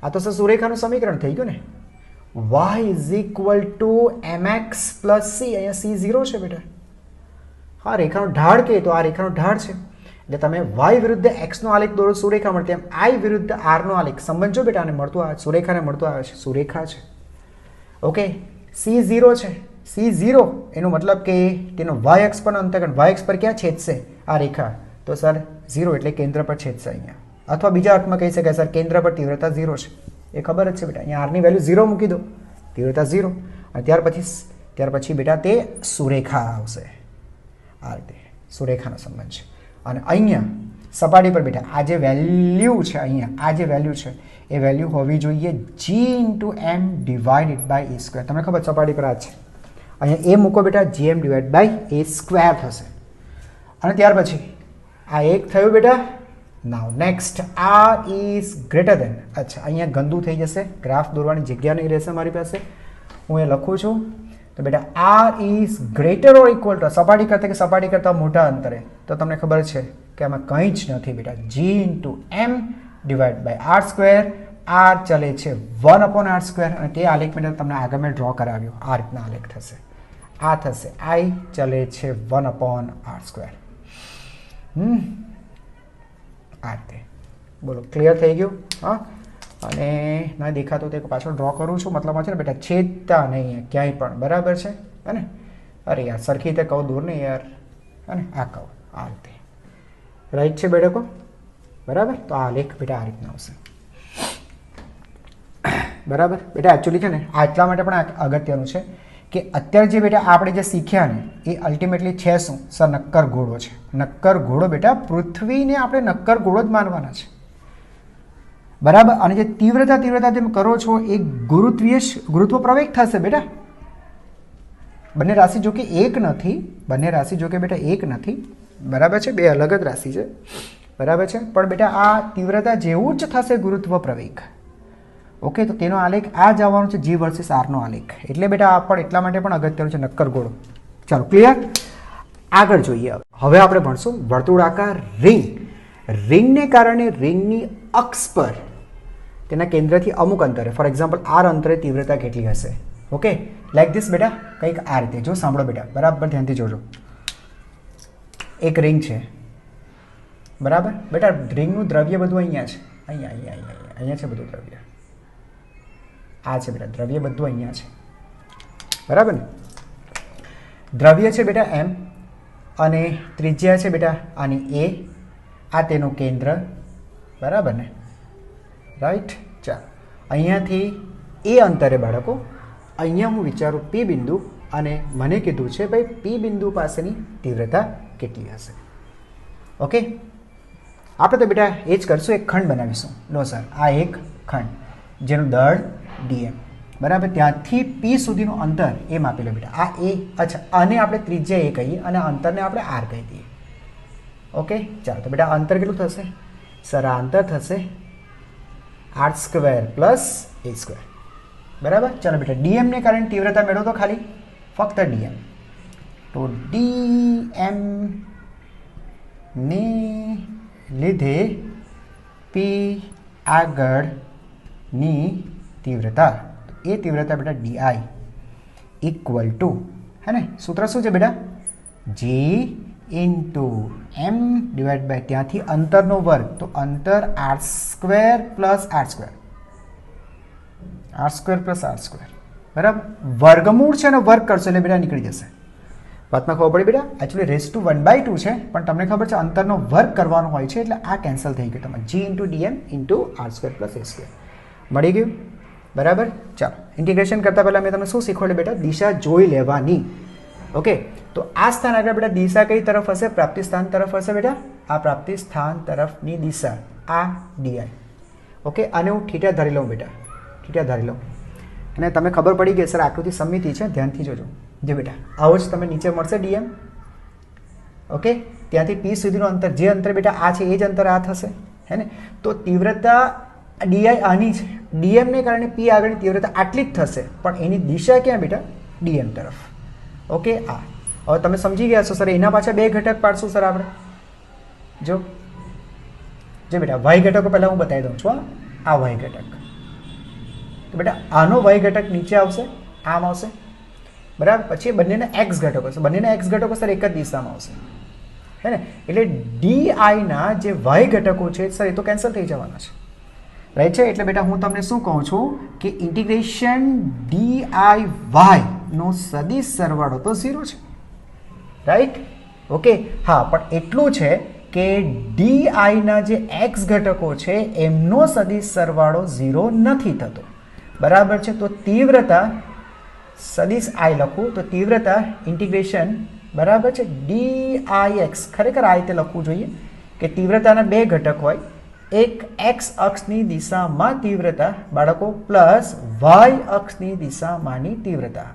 આ તો સર સુરેખાનું સમીકરણ થઈ ગયું ને. y is equal two mx plus c. અહીંયા c 0 છે બેટા. હા, રેખાનો ઢાળ કે તો આ રેખાનો ઢાળ છે એટલે તમે y વિરુદ્ધ x નો આલેખ દોરો સુરેખા મળતી, એમ i વિરુદ્ધ r નો આલેખ સંબંધ જો બેટા, આને મળતું આવે, સુરેખાને મળતું આવે છે, સુરેખા છે. ઓકે, c 0 છે, c 0 એનો મતલબ કે તેનો y અક્ષ પર અંતરગણ, y અક્ષ પર ક્યાં છેદશે આ રેખા, તો સર 0 એટલે કેન્દ્ર પર છેદશે અહીંયા. અથવા બીજા અર્થમાં કહી શકાય સર કેન્દ્ર પર તીવ્રતા 0 છે, એ ખબર જ છે બેટા. અહીંયા આરની વેલ્યુ 0 મૂકી દો, તીવ્રતા 0, અને ત્યાર પછી બેટા તે સુરેખા આવશે. આ રીતે સુરેખાનો સંબંધ છે. અને અહીંયા સપાટી પર બેટા આ જે વેલ્યુ છે, અહીંયા આ જે વેલ્યુ છે એ વેલ્યુ હોવી જોઈએ g into M divided by A square. તમને ખબર સપાટી પર આ છે, અહીંયા એ મૂકો બેટા, gm divide by A square થશે. અને ત્યાર પછી આ એક થયું બેટા. Now next R is greater than. અચ્છા, અહીંયા ગંદુ થઈ જશે, ગ્રાફ દોરવાની જગ્યા નહીં રહેશે મારી પાસે, હું એ લખું છું. તો બેટા R is greater or equal to, સપાટી કરતાં મોટા અંતરે, તો તમને ખબર છે કે આમાં કંઈ જ નથી બેટા. જી into m divide by R square. R ચલે છે 1/r સ્ક્વેર, અને તે આલેખ બેટા તમને આગળ મેં ડ્રો કરાવ્યો, આ રીતના આલેખ થશે. આ થશે આઈ ચલે છે 1/r સ્ક્વેર. આ રીતે બોલો, ક્લિયર થઈ ગયું? હા, અને ના દેખાતો તે પાછળ ડ્રો કરું છું, મતલબમાં છે ને બેટા છેદતા નહીં ક્યાંય પણ. બરાબર છે હે ને? અરે યાર સરખી રીતે કહું દૂર નહીં યાર, હે ને? આ કહું આ રીતે. રાઈટ છે બેડકો? બરાબર, તો આ લેખ બેટા આ રીતના આવશે. બરાબર બેટા, એકચ્યુઅલી છે ને આટલા માટે પણ અગત્યનું છે કે અત્યારે જે બેટા આપણે જે શીખ્યા ને એ અલ્ટિમેટલી છે શું સર? નક્કર ગોળો છે. નક્કર ગોળો બેટા, પૃથ્વીને આપણે નક્કર ગોળો જ માનવાના છે. બરાબર, અને જે તીવ્રતા તમે કરો છો એ ગુરુત્વ પ્રવેગ થશે બેટા. બંને રાશિ જો કે એક નથી, બંને રાશિ જો કે બેટા એક નથી. બરાબર છે, બે અલગ જ રાશિ છે. બરાબર છે, પણ બેટા આ તીવ્રતા જેવું જ થશે ગુરુત્વ પ્રવેગ. ઓકે, તો તેનો આલેખ આ જ આવવાનો છે, જી વર્સિસ આરનો આલેખ. એટલે બેટા આ પણ એટલા માટે પણ અગત્યનું છે નક્કર ગોળો. ચાલો ક્લિયર? આગળ જોઈએ. હવે આપણે ભણશું વર્તુળાકાર રિંગ. રિંગને કારણે રિંગની અક્ષ પર તેના કેન્દ્રથી અમુક અંતરે, ફોર એક્ઝામ્પલ આર અંતરે તીવ્રતા કેટલી હશે? ઓકે, લાઈક ધીસ બેટા, કંઈક આ રીતે. જો સાંભળો બેટા, બરાબર ધ્યાનથી જોજો. એક રિંગ છે, બરાબર બેટા, રિંગનું દ્રવ્ય બધું અહીંયા છે, અહીંયા છે બધું દ્રવ્ય, આ છે બેટા દ્રવ્ય બધું અહીંયા છે, બરાબર ને. દ્રવ્ય છે બેટા એમ, અને ત્રિજ્યા છે બેટા આની એ, આ તેનું કેન્દ્ર, બરાબર ને, રાઈટ. ચાલો અહીંયાથી એ અંતરે બાળકો અહીંયા હું વિચારું પી બિંદુ, અને મને કીધું છે ભાઈ પી બિંદુ પાસેની તીવ્રતા કેટલી હશે. ઓકે, આપણે તો બેટા એ જ કરશું, એક ખંડ બનાવીશું. લો સર, આ એક ખંડ જેનું દળ ડીએમ, બરાબર, ત્યાંથી પી સુધીનું અંતર એ માપી લો બેટા. આ એ, અચ્છા, આને આપણે ત્રિજ્યા એ કહીએ અને અંતરને આપણે આર કહી દઈએ. ઓકે, ચાલો તો બેટા અંતર કેટલું થશે સર? આ અંતર થશે R square plus a square, બરાબર. ચાલો બેટા ડીએમને કારણે તીવ્રતા મેળવો તો ખાલી ફક્ત ડીએમ. તો ડીએમ ને લીધે પી આગળની તીવ્રતા, એ તીવ્રતા બેટા ડીઆઈ ઇક્વલ ટુ, હે ને, સૂત્ર શું છે બેટા? જી ઇન્ટુ એમ ડિવાઈડ બાય ત્યાંથી અંતરનો વર્ગ, તો અંતર R square plus R square, R square plus R square, બરાબર. વર્ગમૂળ છે ને વર્ગ કરશો એટલે બેટા નીકળી જશે. વાતમાં ખબર પડી બેટા? એકચ્યુઅલી રેસ ટુ 1/2 છે, પણ તમને ખબર છે અંતરનો વર્ગ કરવાનો હોય છે એટલે આ કેન્સલ થઈ ગયું તમારે. G into dm into r square plus a square મળી ગયું, બરાબર. ચાલો ઇન્ટિગ્રેશન કરતાં પહેલાં મેં તમને શું શીખવાડ્યું બેટા? દિશા જોઈ લેવાની. ઓકે, તો આ સ્થાન આગળ બેટા દિશા કઈ તરફ હશે? પ્રાપ્તિ સ્થાન તરફ હશે બેટા. આ પ્રાપ્તિ સ્થાન તરફની દિશા આ ડીઆઈ. ઓકે, આને હું થીટા ધારી લઉં બેટા, થીટા ધારી લઉં, અને તમે ખબર પડી ગઈ સર આકૃતિ સમમિતિ છે, ધ્યાનથી જોજો. જે બેટા આવો જ તમે નીચે મળશે ડીએમ. ઓકે, ત્યાંથી પી સુધીનું અંતર, જે અંતર બેટા આ છે એ જ અંતર આ થશે, હે ને. તો તીવ્રતા ડીઆઈ આની છે, ડીએમને કારણે પી આગળની તીવ્રતા આટલી જ થશે, પણ એની દિશા ક્યાં બેટા? ડીએમ તરફ. ઓકે, આ હવે તમે સમજી ગયા છો સર. એના પાછા બે ઘટક પાડશું સર આપણે. જો બેટા વાય ઘટકો પહેલાં હું બતાવી દઉં છું. આ વાય ઘટક, તો બેટા આનો વાય ઘટક નીચે આવશે, આમ આવશે, બરાબર. પછી બંનેના એક્સ ઘટકો છે, બંનેના એક્સ ઘટકો સર એક જ દિશામાં આવશે, હે ને. એટલે ડીઆઈના જે વાય ઘટકો છે સર એ તો કેન્સલ થઈ જવાના છે, રાઈટ છે. એટલે બેટા હું તમને શું કહું છું કે ઇન્ટિગ્રેશન ડીઆઈ વાય નો સદિશ સરવાળો તો 0 છે, રાઈટ. ઓકે, હા, પણ એટલું છે કે ડીઆઈના જે એક્સ ઘટકો છે એમનો સદિશ સરવાળો 0 નથી થતો, બરાબર છે. તો તીવ્રતા સદિશ આઈ લખું તો તીવ્રતા ઇન્ટિગ્રેશન, બરાબર છે, ડીઆઈએક્સ, ખરેખર આ રીતે લખવું જોઈએ કે તીવ્રતાના બે ઘટક હોય, એક એક્સ અક્ષની દિશામાં તીવ્રતા બાળકો પ્લસ વાય અક્ષની દિશામાંની તીવ્રતા,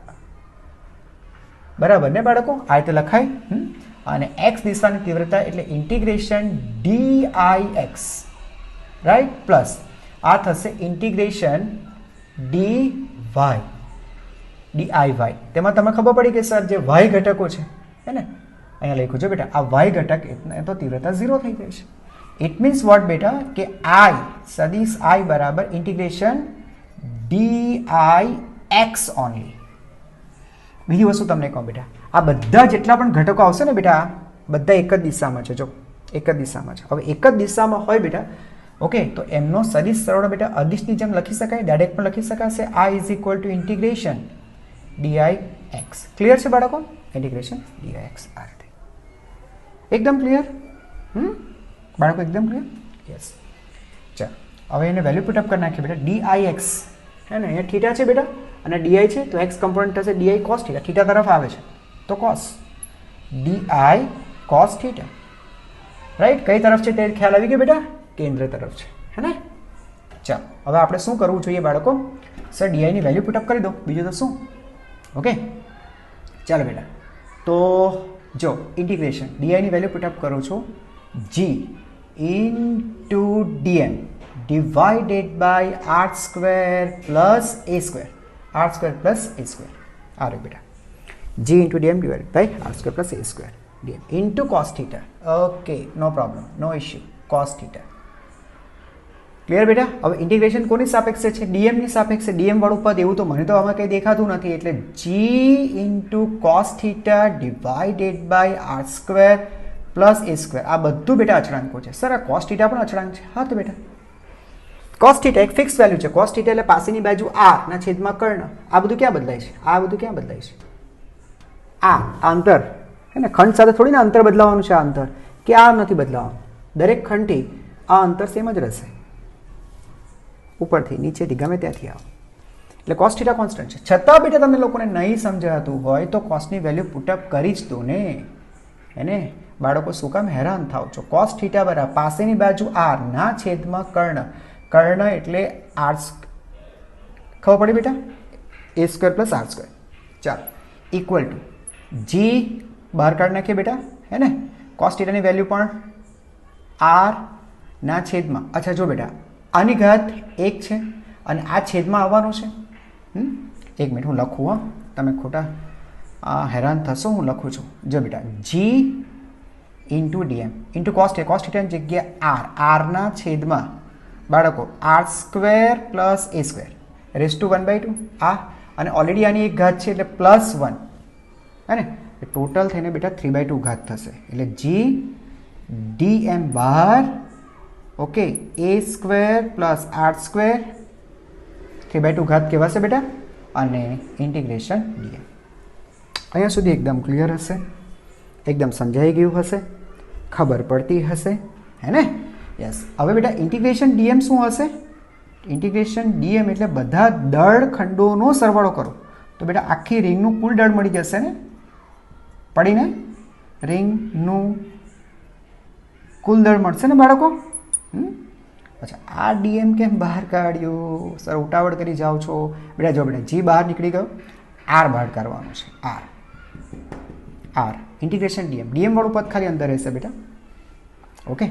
બરાબર ને બાળકો? આ રીતે લખાય. અને એક્સ દિશાની તીવ્રતા એટલે ઇન્ટિગ્રેશન ડીઆઈએક્સ, રાઈટ, પ્લસ આ થશે ઇન્ટિગ્રેશન ડી વાય, ડીઆઈવાય. તેમાં તમને ખબર પડી કે સર જે વાય ઘટકો છે, હે ને, અહીંયા લખ્યું છે બેટા, આ વાય ઘટક એ તો તીવ્રતા 0 થઈ ગઈ છે. ઇટ મીન્સ વોટ બેટા? કે આઈ સદિશ આઈ બરાબર ઇન્ટિગ્રેશન ડીઆઈએક્સ ઓનલી. બીજી વસ્તુ તમને કહું બેટા, આ બધા જેટલા પણ ઘટકો આવશે ને બેટા, બધા એક જ દિશામાં છે. જો એક જ દિશામાં છે. હવે એક જ દિશામાં હોય બેટા, ઓકે, તો એમનો સદિશ સરવાળો બેટા અદિશની જેમ લખી શકાય, ડાયરેક્ટ પણ લખી શકાશે. I is equal to integration dIx. Clear છે બાળકો? ઇન્ટિગ્રેશન ડીઆઈએક્સ આ રીતે એકદમ ક્લિયર. બાળકો એકદમ ક્લિયર? યસ. ચાલો હવે એને વેલ્યુ પુટઅપ કરી નાખીએ બેટા. ડીઆઈએક્સ, હે ને, અહીંયા થીટા છે બેટા અને ડીઆઈ છે, તો એક્સ કમ્પોનન્ટ થશે ડીઆઈ કોસ થીટા. થીટા તરફ આવે છે તો cos, D I cos theta, right. કઈ તરફ છે તે ખ્યાલ આવી ગયો બેટા? કેન્દ્ર તરફ છે, હે ને. ચાલો હવે આપણે શું કરવું જોઈએ બાળકો? સર ડીઆઈની વેલ્યુ પુટઅપ કરી દો, બીજું તો શું. ઓકે, ચાલો બેટા, તો જો ઇન્ટિગ્રેશન ડીઆઈની વેલ્યુ પુટઅપ કરું છું, g into dm divided by R square plus a square, R square plus a square. આ રહ્યું બેટા, જી into dm divided by R square plus a square dm into cos theta. Okay, no problem, no issue. Cos theta clear બેટા? હવે ઇન્ટિગ્રેશન કોની સાપેક્ષે છે? ડીએમની સાપેક્ષે. ડીએમ વાળું પદ એવું તો મને તો આમાં કંઈ દેખાતું નથી, એટલે g into cos theta divided by R square plus a square, આ બધું બેટા અચળાંકો છે. સર આ કોસ થીટા પણ અચળાંક છે. હા તો બેટા કોસ થીટા એક ફિક્સ વેલ્યુ છે. કોસ થીટા એટલે પાસેની બાજુ r ના છેદમાં કર્ણ. આ બધું ક્યાં બદલાય છે? આ બધું ક્યાં બદલાય છે? આ અંતર હે ને, ખંડ સાથે થોડી ને અંતર બદલાવાનું છે. આ અંતર કે આ નથી બદલાવાનું. દરેક ખંડથી આ અંતર સેમ જ રહેશે, ઉપરથી નીચેથી ગમે ત્યાંથી આવો. એટલે કોસ થીટા કોન્સ્ટન્ટ છે. છતાં બેટા તમને લોકોને નહીં સમજાતું હોય તો કોસની વેલ્યુ પુટઅપ કરી જ દો ને. એને બાળકો શું કામ હેરાન થાવ છો? કોસ થીટા બરાબર પાસેની બાજુ r ના છેદમાં કર્ણ. કર્ણ એટલે r, ખબર પડી બેટા? a square plus r square. ચાલો ઇક્વલ ટુ g બહાર કાઢી નાખીએ બેટા, હે ને. કોસ થીટાની વેલ્યુ પણ r ના છેદમાં, અચ્છા જો બેટા આની ઘાત 1 છે અને આ છેદમાં આવવાનું છે. એક મિનિટ હું લખું, હા તમે ખોટા હેરાન થશો, હું લખું છું. જો બેટા g into dm into cos theta. Cos થીટાની જગ્યાએ r ના છેદમાં બાળકો r square plus a square raise to 1/2 આ, અને ઓલરેડી આની એક ઘાત છે એટલે પ્લસ 1, હે ને. ટોટલ થઈને બેટા 3/2 ઘાત થશે. એટલે g ડીએમ બહાર, ઓકે, એ સ્ક્વેર પ્લસ r સ્ક્વેર 3/2 ઘાત કહેવાશે બેટા, અને ઇન્ટિગ્રેશન ડીએમ. અહીંયા સુધી એકદમ ક્લિયર હશે, એકદમ સમજાઈ ગયું હશે, ખબર પડતી હશે, હે ને. યસ. હવે બેટા ઇન્ટિગ્રેશન ડીએમ શું હશે? ઇન્ટિગ્રેશન ડીએમ એટલે બધા દળ ખંડોનો સરવાળો કરો તો બેટા આખી રિંગનું કુલ દળ મળી જશે ને. પડીને રિંગનું કુલ દળ મળશે ને બાળકો. અચ્છા આ ડીએમ કેમ બહાર કાઢ્યું? સર ઉતાવળ કરી જાઓ છો બેટા. જો બેટા જી બહાર નીકળી ગયો, આર બહાર કાઢવાનું છે. R integration DM. ડીએમ વાળું પદ ખાલી અંદર રહેશે બેટા. ઓકે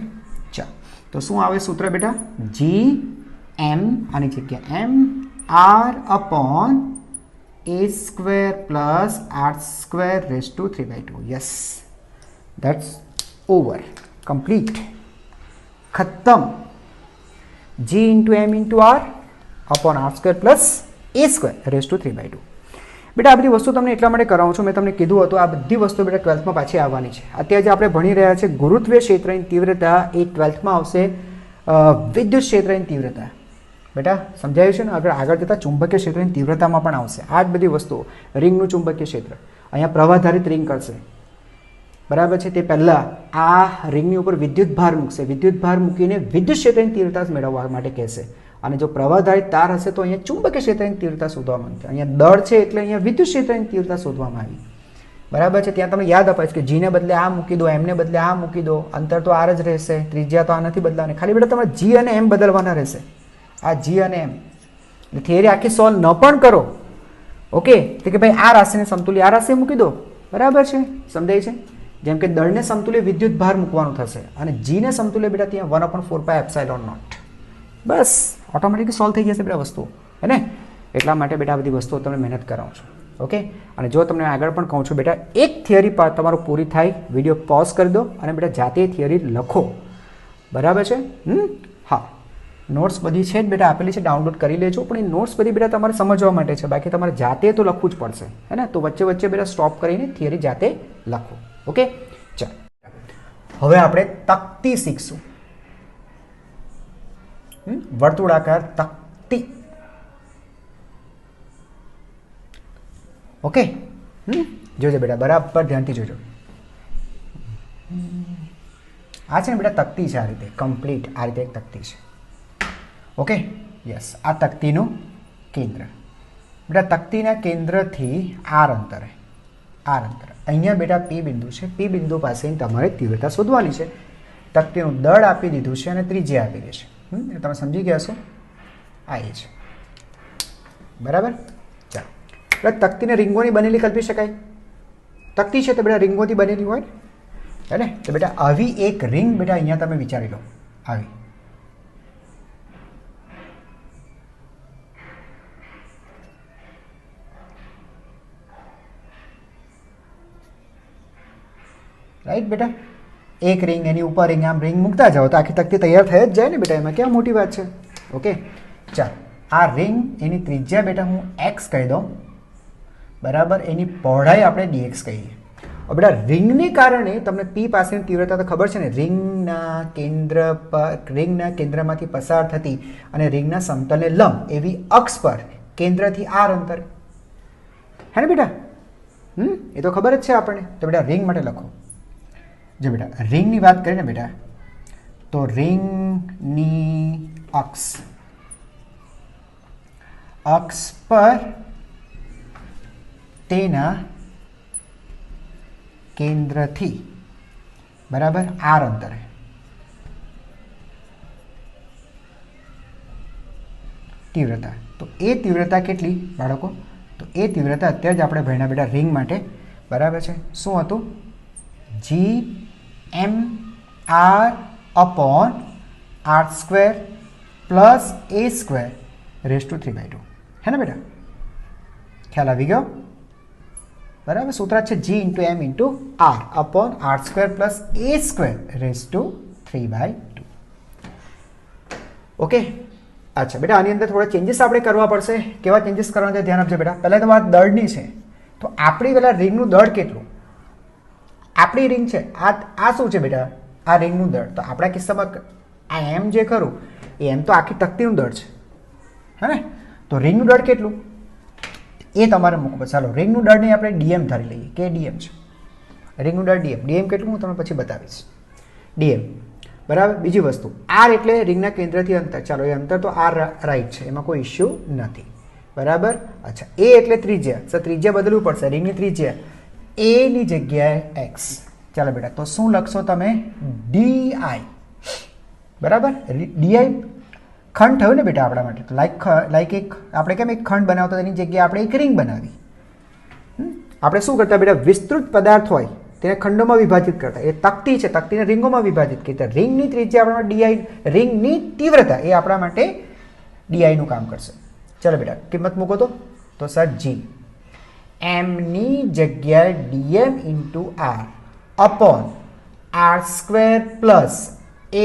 ચાલો તો શું આવે સૂત્ર બેટા? જી એમ આની જગ્યા M R upon A square plus R square raise to 3/2. Yes, that's over, complete, ખતમ. g into M into R upon R square plus A square raise to 3/2. બેટા આ બધી વસ્તુ તમને એટલા માટે કરાવું છું, મેં તમને કીધું હતું આ બધી વસ્તુ બેટા 12થમાં પાછી આવવાની છે. અત્યારે જે આપણે ભણી રહ્યા છે ગુરુત્વીય ક્ષેત્રની તીવ્રતા, એ 12થમાં આવશે વિદ્યુત ક્ષેત્રની તીવ્રતા. બેટા સમજાયું છે ને? આગળ જતાં ચુંબકીય ક્ષેત્રની તીવ્રતામાં પણ આવશે આ જ બધી વસ્તુઓ. રિંગનું ચુંબકીય ક્ષેત્ર અહીંયા પ્રવાહધારિત રિંગ કરશે, બરાબર છે. તે પહેલાં આ રિંગની ઉપર વિદ્યુત ભાર મૂકશે. વિદ્યુત ભાર મૂકીને વિદ્યુત ક્ષેત્રની તીવ્રતા મેળવવા માટે કહેશે. અને જો પ્રવાહધારિત તાર હશે તો અહીંયા ચુંબકીય ક્ષેત્રની તીવ્રતા શોધવા માંગશે. અહીંયા દળ છે એટલે અહીંયા વિદ્યુત ક્ષેત્રની તીવ્રતા શોધવામાં આવી, બરાબર છે. ત્યાં તમને યાદ અપાય કે જીને બદલે આ મૂકી દો, એમને બદલે આ મૂકી દો, અંતર તો આર જ રહેશે, ત્રિજ્યા તો આ નથી બદલાવાની. ખાલી બેટા તમારે જી અને એમ બદલવાના રહેશે. આ જી અને એમ થિયરી આખી સોલ્વ ન પણ કરો, ઓકે, તો કે ભાઈ આ રાશિને સમતુલ્ય આ રાશિ મૂકી દો, બરાબર છે. સમજાય છે? જેમ કે દળને સમતુલ્ય વિદ્યુત ભાર મૂકવાનું થશે અને જીને સમતુલ્ય બેટા ત્યાં 1/4πε0. બસ ઓટોમેટિકલી સોલ્વ થઈ જશે બેટા વસ્તુઓ, હે ને. એટલા માટે બેટા આ બધી વસ્તુઓ તમને મહેનત કરાવું છું, ઓકે. અને જો તમને આગળ પણ કહું છું બેટા એક થિયરી તમારું પૂરી થાય, વિડીયો પોઝ કરી દો અને બેટા જાતે થિયરી લખો, બરાબર છે. હા, નોટ્સ બધી છે જ બેટા આપેલી છે, ડાઉનલોડ કરી લેજો. પણ એ નોટ્સ બધી બેટા તમારે સમજવા માટે છે, બાકી તમારે જાતે તો લખવું જ પડશે, હે ને. તો વચ્ચે વચ્ચે બેટા સ્ટોપ કરીને થિયરી જાતે લખો, ઓકે. ચાલો હવે આપણે તકતી શીખશું. વર્તુળાકાર તકતી, ઓકે. જોજો બેટા, બરાબર ધ્યાનથી જોજો. આ છે ને બેટા તકતી છે, આ રીતે કમ્પ્લીટ આ રીતે એક તકતી છે, ઓકે. યસ, આ તકતીનું કેન્દ્ર બેટા, તકતીના કેન્દ્રથી આર અંતરે, અહીંયા બેટા પી બિંદુ છે. પી બિંદુ પાસે તમારે તીવ્રતા શોધવાની છે. તકતીનું દળ આપી દીધું છે અને ત્રિજ્યા આપી દે છે. તમે સમજી ગયા છો? આ એ છે, બરાબર. ચાલો એટલે તકતીને રીંગોની બનેલી કલ્પી શકાય. તકતી છે તો બેટા રીંગોથી બનેલી હોય, હે ને. તો બેટા આવી એક રીંગ બેટા અહીંયા તમે વિચારી લો, આવી. રાઈટ બેટા, એક રિંગ એની ઉપર રિંગ, આમ રિંગ મૂકતા જાઓ તો આખી તકતી તૈયાર થઈ જ જાય ને બેટા. એમાં ક્યાં મોટી વાત છે, ઓકે. ચાલો આ રિંગ એની ત્રિજ્યા બેટા હું એક્સ કહી દઉં, બરાબર. એની પહોળાઈ આપણે ડીએક્સ કહીએ. બેટા રિંગને કારણે તમને પી પાસેની તીવ્રતા તો ખબર છે ને, રિંગના કેન્દ્રમાંથી પસાર થતી અને રિંગના સમતલને લંબ એવી અક્ષ પર કેન્દ્રથી આર અંતર, હે ને બેટા? એ તો ખબર જ છે આપણને. તો બેટા રિંગ માટે લખો. જો બેટા રિંગની વાત કરીએ ને બેટા, તો રિંગની અક્ષ પર તેના કેન્દ્રથી બરાબર આર અંતરે તીવ્રતા. તો એ તીવ્રતા કેટલી બાળકો? તો એ તીવ્રતા અત્યારે જ આપણે ભણ્યા બેટા રિંગ માટે, બરાબર છે. શું હતું? GMR upon r² plus a² raise to 3/2, હે ને બેટા? ખ્યાલ આવી ગયો? બરાબર. સૂત્ર છે G × M × R upon r² plus a² raise to 3/2. Okay. અચ્છા બેટા, આની અંદર થોડા ચેન્જીસ આપણે કરવા પડશે. કેવા ચેન્જીસ કરવાના છે ધ્યાન આપજો બેટા. પહેલાં તો વાત દળની છે. તો આપણી પેલા રિંગનું દળ કેટલું? આપણી રિંગ છે આ શું છે બેટા? આ રિંગનું દળ. તો આપણા કિસ્સામાં આ એમ જે ખરું એ એમ તો આખી તકતીનું દળ છે, હે ને? તો રિંગનું દળ કેટલું એ તમારે મૂકવું. ચાલો રિંગનું દળને આપણે ડીએમ ધારી લઈએ કે ડીએમ છે. રિંગનું દળ ડીએમ કેટલું હું તમને પછી બતાવીશ. ડીએમ બરાબર. બીજી વસ્તુ આર એટલે રિંગના કેન્દ્રથી અંતર. ચાલો એ અંતર તો આર રાઈટ છે, એમાં કોઈ ઇશ્યુ નથી, બરાબર. અચ્છા એ એટલે ત્રિજ્યા. તો ત્રિજ્યા બદલવું પડશે. રિંગની ત્રિજ્યા એની જગ્યાએ એક્સ. ચાલો બેટા, તો શું લખશો તમે? ડીઆઈ, બરાબર. ડીઆઈ ખંડ થયું ને બેટા આપણા માટે. તો લાઈક એક આપણે કેમ એક ખંડ બનાવતો એની જગ્યાએ આપણે એક રિંગ બનાવી. આપણે શું કરતા બેટા? વિસ્તૃત પદાર્થ હોય તેને ખંડોમાં વિભાજિત કરતા. એ તકતી છે, તકતીને રિંગોમાં વિભાજિત કરતા. રિંગની ત્રિજ્યા આપણા માટે ડીઆઈ, રિંગની તીવ્રતા એ આપણા માટે ડીઆઈનું કામ કરશે. ચાલો બેટા કિંમત મૂકો તો સર જી એમની જગ્યાએ DM × R upon r² plus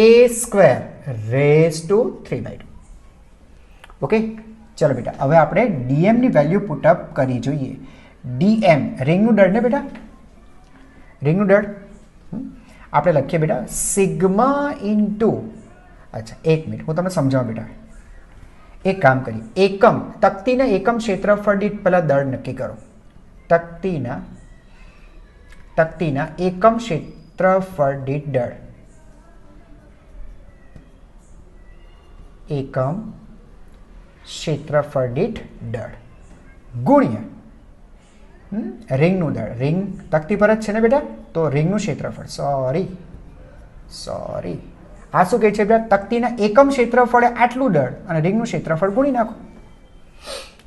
a² raise to 3/2. Okay. ચાલો બેટા હવે આપણે ડીએમની વેલ્યુ પુટઅપ કરી જોઈએ. ડીએમ રિંગનું દળ ને બેટા, રિંગનું દળ આપણે લખીએ બેટા સિગ્મા ઇન્ટુ. અચ્છા એક મિનિટ હું તમને સમજાવું બેટા. એક કામ કરીએ, એકમ તકતીના એકમ ક્ષેત્રફળ દીઠ પહેલા દળ નક્કી કરો. તકતીના એકમ ક્ષેત્રફળ દીઠ દળ, એકમ ક્ષેત્રફળ દીઠ દળ ગુણ્યા રિંગનું દળ. રિંગ તકતી પર જ છે ને બેટા, તો રિંગનું ક્ષેત્રફળ. સોરી આ શું કહે છે બેટા? તકતીના એકમ ક્ષેત્રફળે આટલું દળ અને રિંગનું ક્ષેત્રફળ ગુણી નાખો.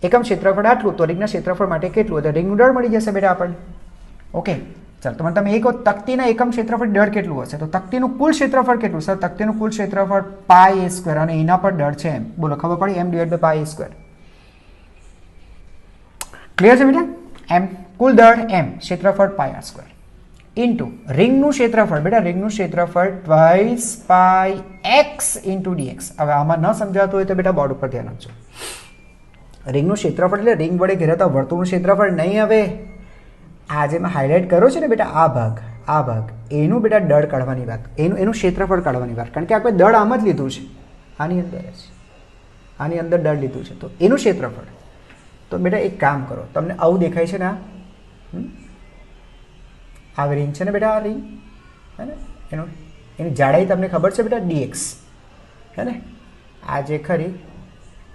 એકમ ક્ષેત્રફળ આટલું તો રિંગના ક્ષેત્રફળ માટે કેટલું? તો રિંગનું દળ મળી જશે બેટા આપણને. ઓકે. ચાલો તો તમે એક તકતીના એકમ ક્ષેત્રફળ દળ કેટલું હશે? તો તકતીનું કુલ ક્ષેત્રફળ કેટલું? સર તકતીનું કુલ ક્ષેત્રફળ πa² અને એના પર દળ છે એમ. બોલો ખબર પડી? m/πa². ક્લિયર છે બેટા? એમ કુલ દળ એમ, ક્ષેત્રફળ πr² ઇન્ટુ રિંગનું ક્ષેત્રફળ. બેટા રિંગનું ક્ષેત્રફળ ટ્વાઇસ πx ઇન્ટુ dx. હવે આમાં ન સમજાતું હોય તો બેટા બોર્ડ ઉપર ધ્યાન આપજો. રિંગનું ક્ષેત્રફળ એટલે રિંગ વડે ઘેરાતા વર્તુળનું ક્ષેત્રફળ નહીં. હવે આ જે મેં હાઇલાઇટ કર્યો છે ને બેટા આ ભાગ એનું બેટા દળ કાઢવાની વાત, એનું ક્ષેત્રફળ કાઢવાની વાત. કારણ કે આપણે દળ આમ જ લીધું છે, આની અંદર દળ લીધું છે, તો એનું ક્ષેત્રફળ. તો બેટા એક કામ કરો, તમને આવું દેખાય છે ને આ રિંગ છે ને બેટા, આ રિંગ હે ને, એની જાડાઈ તમને ખબર છે બેટા dx, હે ને? આ જે ખરી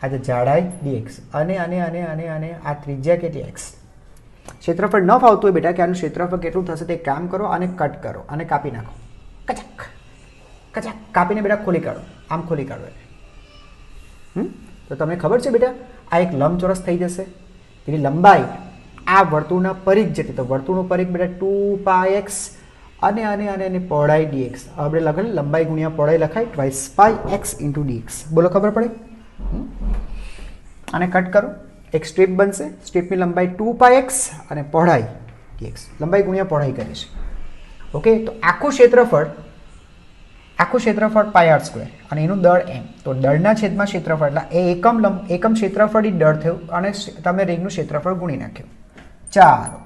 આ જે જાડાઈ dx અને આ ત્રિજ્યા કેટલી x. ક્ષેત્રફળ ન ફાવતું હોય બેટા કે આનું ક્ષેત્રફળ કેટલું થશે તે કામ કરો અને કટ કરો અને કાપી નાખો. કચાક કાપીને બેટા ખોલી કાઢો, આમ ખોલી કાઢો એટલે તો તમને ખબર છે બેટા આ એક લંબચોરસ થઈ જશે. એની લંબાઈ આ વર્તુળના પરિઘ જેટલી, તો વર્તુળનું પરિઘ બેટા 2πx અને પહોળાઈ dx. આપણે લખેલું લંબાઈ ગુણ્યા પહોળાઈ લખાય ટ્વાઇસ πx ઇન્ટુ dx. બોલો ખબર પડે? અને કટ કરો, એક સ્ટ્રીપ બનશે. સ્ટ્રીપની લંબાઈ 2πx અને પહોળાઈ dx. લંબાઈ ગુણ્યા પહોળાઈ કરીશ. ઓકે. તો આખું ક્ષેત્રફળ πr² અને એનું દળ m. તો દળના છેદમાં ક્ષેત્રફળ એટલે એ એકમ ક્ષેત્રફળ એ દળ થયું અને તમે રિંગનું ક્ષેત્રફળ ગુણી નાખ્યું. ચાલો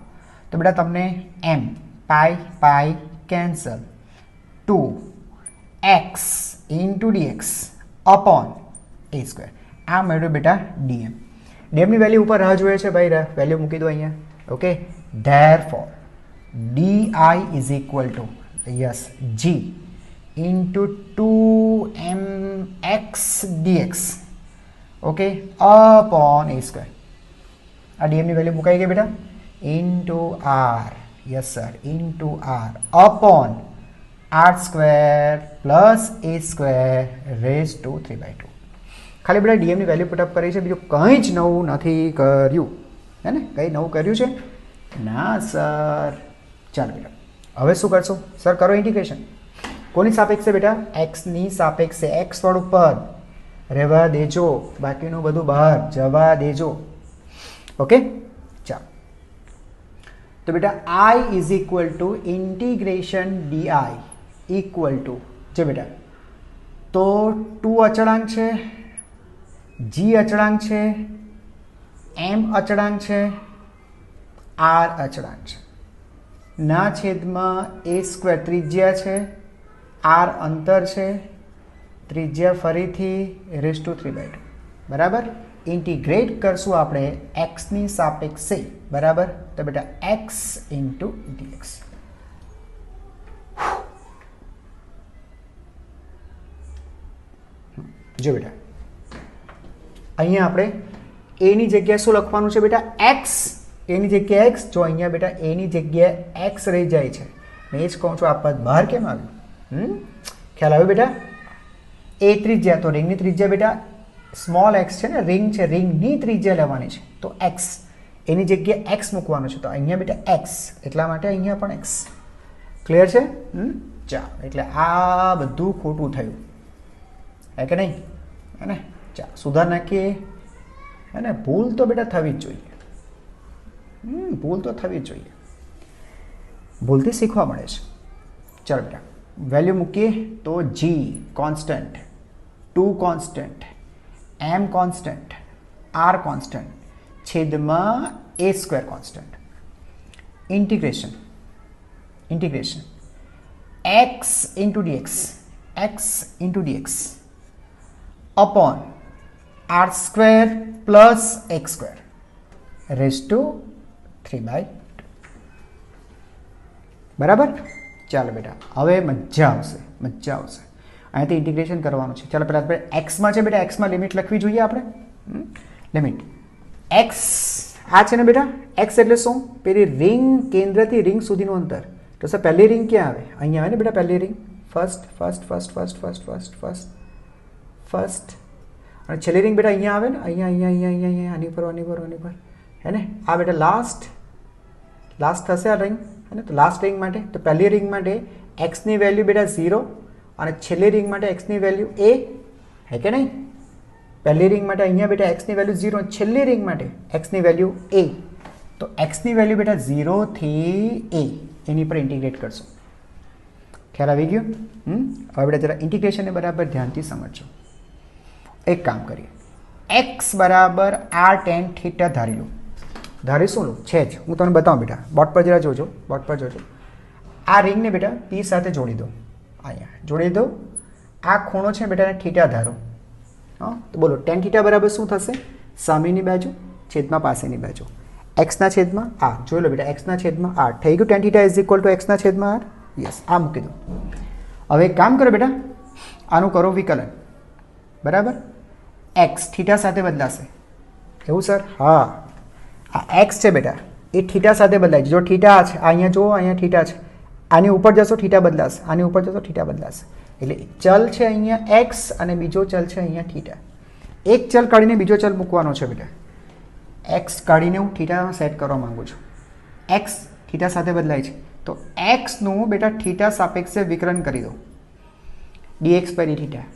તો બેટા તમને m π pi cancel, 2x into dx upon એ સ્ક્વેર. આ મળ્યું બેટા ડીએમ. ડીએમની વેલ્યુ ઉપર રાહ જોઈએ છે ભાઈ, વેલ્યુ મૂકી દો અહીંયા. Okay, therefore dI is equal to g into 2mx dx, okay, upon A square. આ ડીએમની વેલ્યુ મુકાઈ ગઈ બેટા, into r, yes sir, into r upon R square plus a square raise to 3/2. ખાલી બેટા ડીએમની વેલ્યુ પુટઅપ કરી છે, બીજું કંઈ જ નવું નથી કર્યું, હે ને? કંઈ નવું કર્યું છે ના સર. ચાલો બેટા, હવે શું કરશો સર? કરો ઇન્ટિગ્રેશન. કોની સાપેક્ષે બેટા? એક્સની સાપેક્ષે. એક્સ વાળું પદ રહેવા દેજો, બાકીનું બધું બહાર જવા દેજો. ઓકે, ચાલો. તો બેટા I is equal to integration DI equal to, જે બેટા, તો 2 અચળાંક છે, જી અચળાંક છે, એમ અચળાંક છે, આર અચળાંક છે, ના છેદમાં એ સ્ક્વેર ત્રિજ્યા છે, આર અંતર છે, ત્રિજ્યા ફરીથી રેઝ ટુ 3/2. બરાબર. ઇન્ટિગ્રેટ કરશું આપણે એક્સની સાપેક્ષે. બરાબર. તો બેટા એક્સ ઇન્ટુ ડીએક્સ. જો બેટા અહીંયા આપણે એની જગ્યાએ શું લખવાનું છે બેટા? એક્સ. એની જગ્યાએ એક્સ. જો અહીંયા બેટા એની જગ્યાએ એક્સ રહી જાય છે. મેં એ જ કહું છું, આ પદ બહાર કેમ આવ્યું? ખ્યાલ આવ્યો બેટા? એ ત્રિજ્યા, તો રિંગની ત્રિજ્યા બેટા સ્મોલ એક્સ છે ને, રિંગ છે, રિંગની ત્રિજ્યા લેવાની છે, તો એક્સ. એની જગ્યાએ એક્સ મૂકવાનું છે, તો અહીંયા બેટા એક્સ, એટલા માટે અહીંયા પણ એક્સ. ક્લિયર છે? ચાલો, એટલે આ બધું ખોટું થયું, હે કે નહીં? હે ને? ચાલો સુધાર નાખીએ. હે ને? ભૂલ તો બેટા થવી જ જોઈએ. ભૂલ તો થવી જ જોઈએ. ભૂલથી શીખવા મળે છે. ચાલો બેટા વેલ્યુ મૂકીએ તો g constant, 2 constant, m constant, r constant, છેદમાં a square constant. Integration x into dx, x into dx upon R square plus x square raise to 3/2. બરાબર. ચાલો બેટા હવે મજા આવશે, મજા આવશે. અહીંયાથી ઇન્ટિગ્રેશન કરવાનું છે. ચાલો પહેલાં આપણે એક્સમાં છે બેટા, એક્સમાં લિમિટ લખવી જોઈએ આપણે. લિમિટ એક્સ આ છે ને બેટા, એક્સ એટલે શું? પેલી રિંગ કેન્દ્રથી રિંગ સુધીનું અંતર. તો સર પહેલી રિંગ ક્યાં આવે? અહીંયા આવે ને બેટા પહેલી રિંગ. ફર્સ્ટ અને છેલ્લી રિંગ બેટા અહીંયા આવે ને, અહીંયા આની પર, હે ને? આ બેટા લાસ્ટ થશે આ રિંગ, હે ને? તો લાસ્ટ રિંગ માટે, તો પહેલી રિંગ માટે એક્સની વેલ્યુ બેટા 0 અને છેલ્લી રિંગ માટે એક્સની વેલ્યુ એ, હે કે નહીં? પહેલી રિંગ માટે અહીંયા બેટા એક્સની વેલ્યુ 0, છેલ્લી રિંગ માટે એક્સની વેલ્યુ એ. તો એક્સની વેલ્યુ બેટા 0 થી એ, એની પર ઇન્ટિગ્રેટ કરશો. ખ્યાલ આવી ગયો? હવે બેટા જરા ઇન્ટિગ્રેશનને બરાબર ધ્યાનથી સમજજો. એક કામ કરીએ, એક્સ બરાબર આર ટેન થીટા ધારી લો. ધારી શું લો? છે જ, હું તમને બતાવું બેટા. બોર્ડ પર જરા જોજો, બોર્ડ પર જોજો. આ રિંગને બેટા પી સાથે જોડી દો. અહીંયા જોડી દો. આ ખૂણો છે બેટા થીટા ધારો. હા, તો બોલો ટેન થીટા બરાબર શું થશે? સામેની બાજુ છેદમાં પાસેની બાજુ. એક્સના છેદમાં આર. જોઈ લો બેટા, એક્સના છેદમાં આર. થઈ ગયું. Tan theta is equal to એક્સના છેદમાં આર. યસ, આ મૂકી દો. હવે એક કામ કરો બેટા, આનું કરો વિકલન. બરાબર. એક્સ થીટા સાથે બદલાશે. એવું સર? હા, આ એક્સ છે બેટા એ થીટા સાથે બદલાય છે. જો થીટા છે, અહીંયા જુઓ, અહીંયા થીટા છે, આની ઉપર જશો થીટા બદલાશે, આની ઉપર જશો થીટા બદલાશે. એટલે ચલ છે અહીંયા એક્સ અને બીજો ચલ છે અહીંયા થીટા. એક ચલ કાઢીને બીજો ચલ મૂકવાનો છે બેટા. એક્સ કાઢીને હું થીટામાં સેટ કરવા માંગુ છું. એક્સ થીટા સાથે બદલાય છે, તો એક્સનું બેટા થીટા સાપેક્ષે વિકલન કરી દો. Dx per d theta.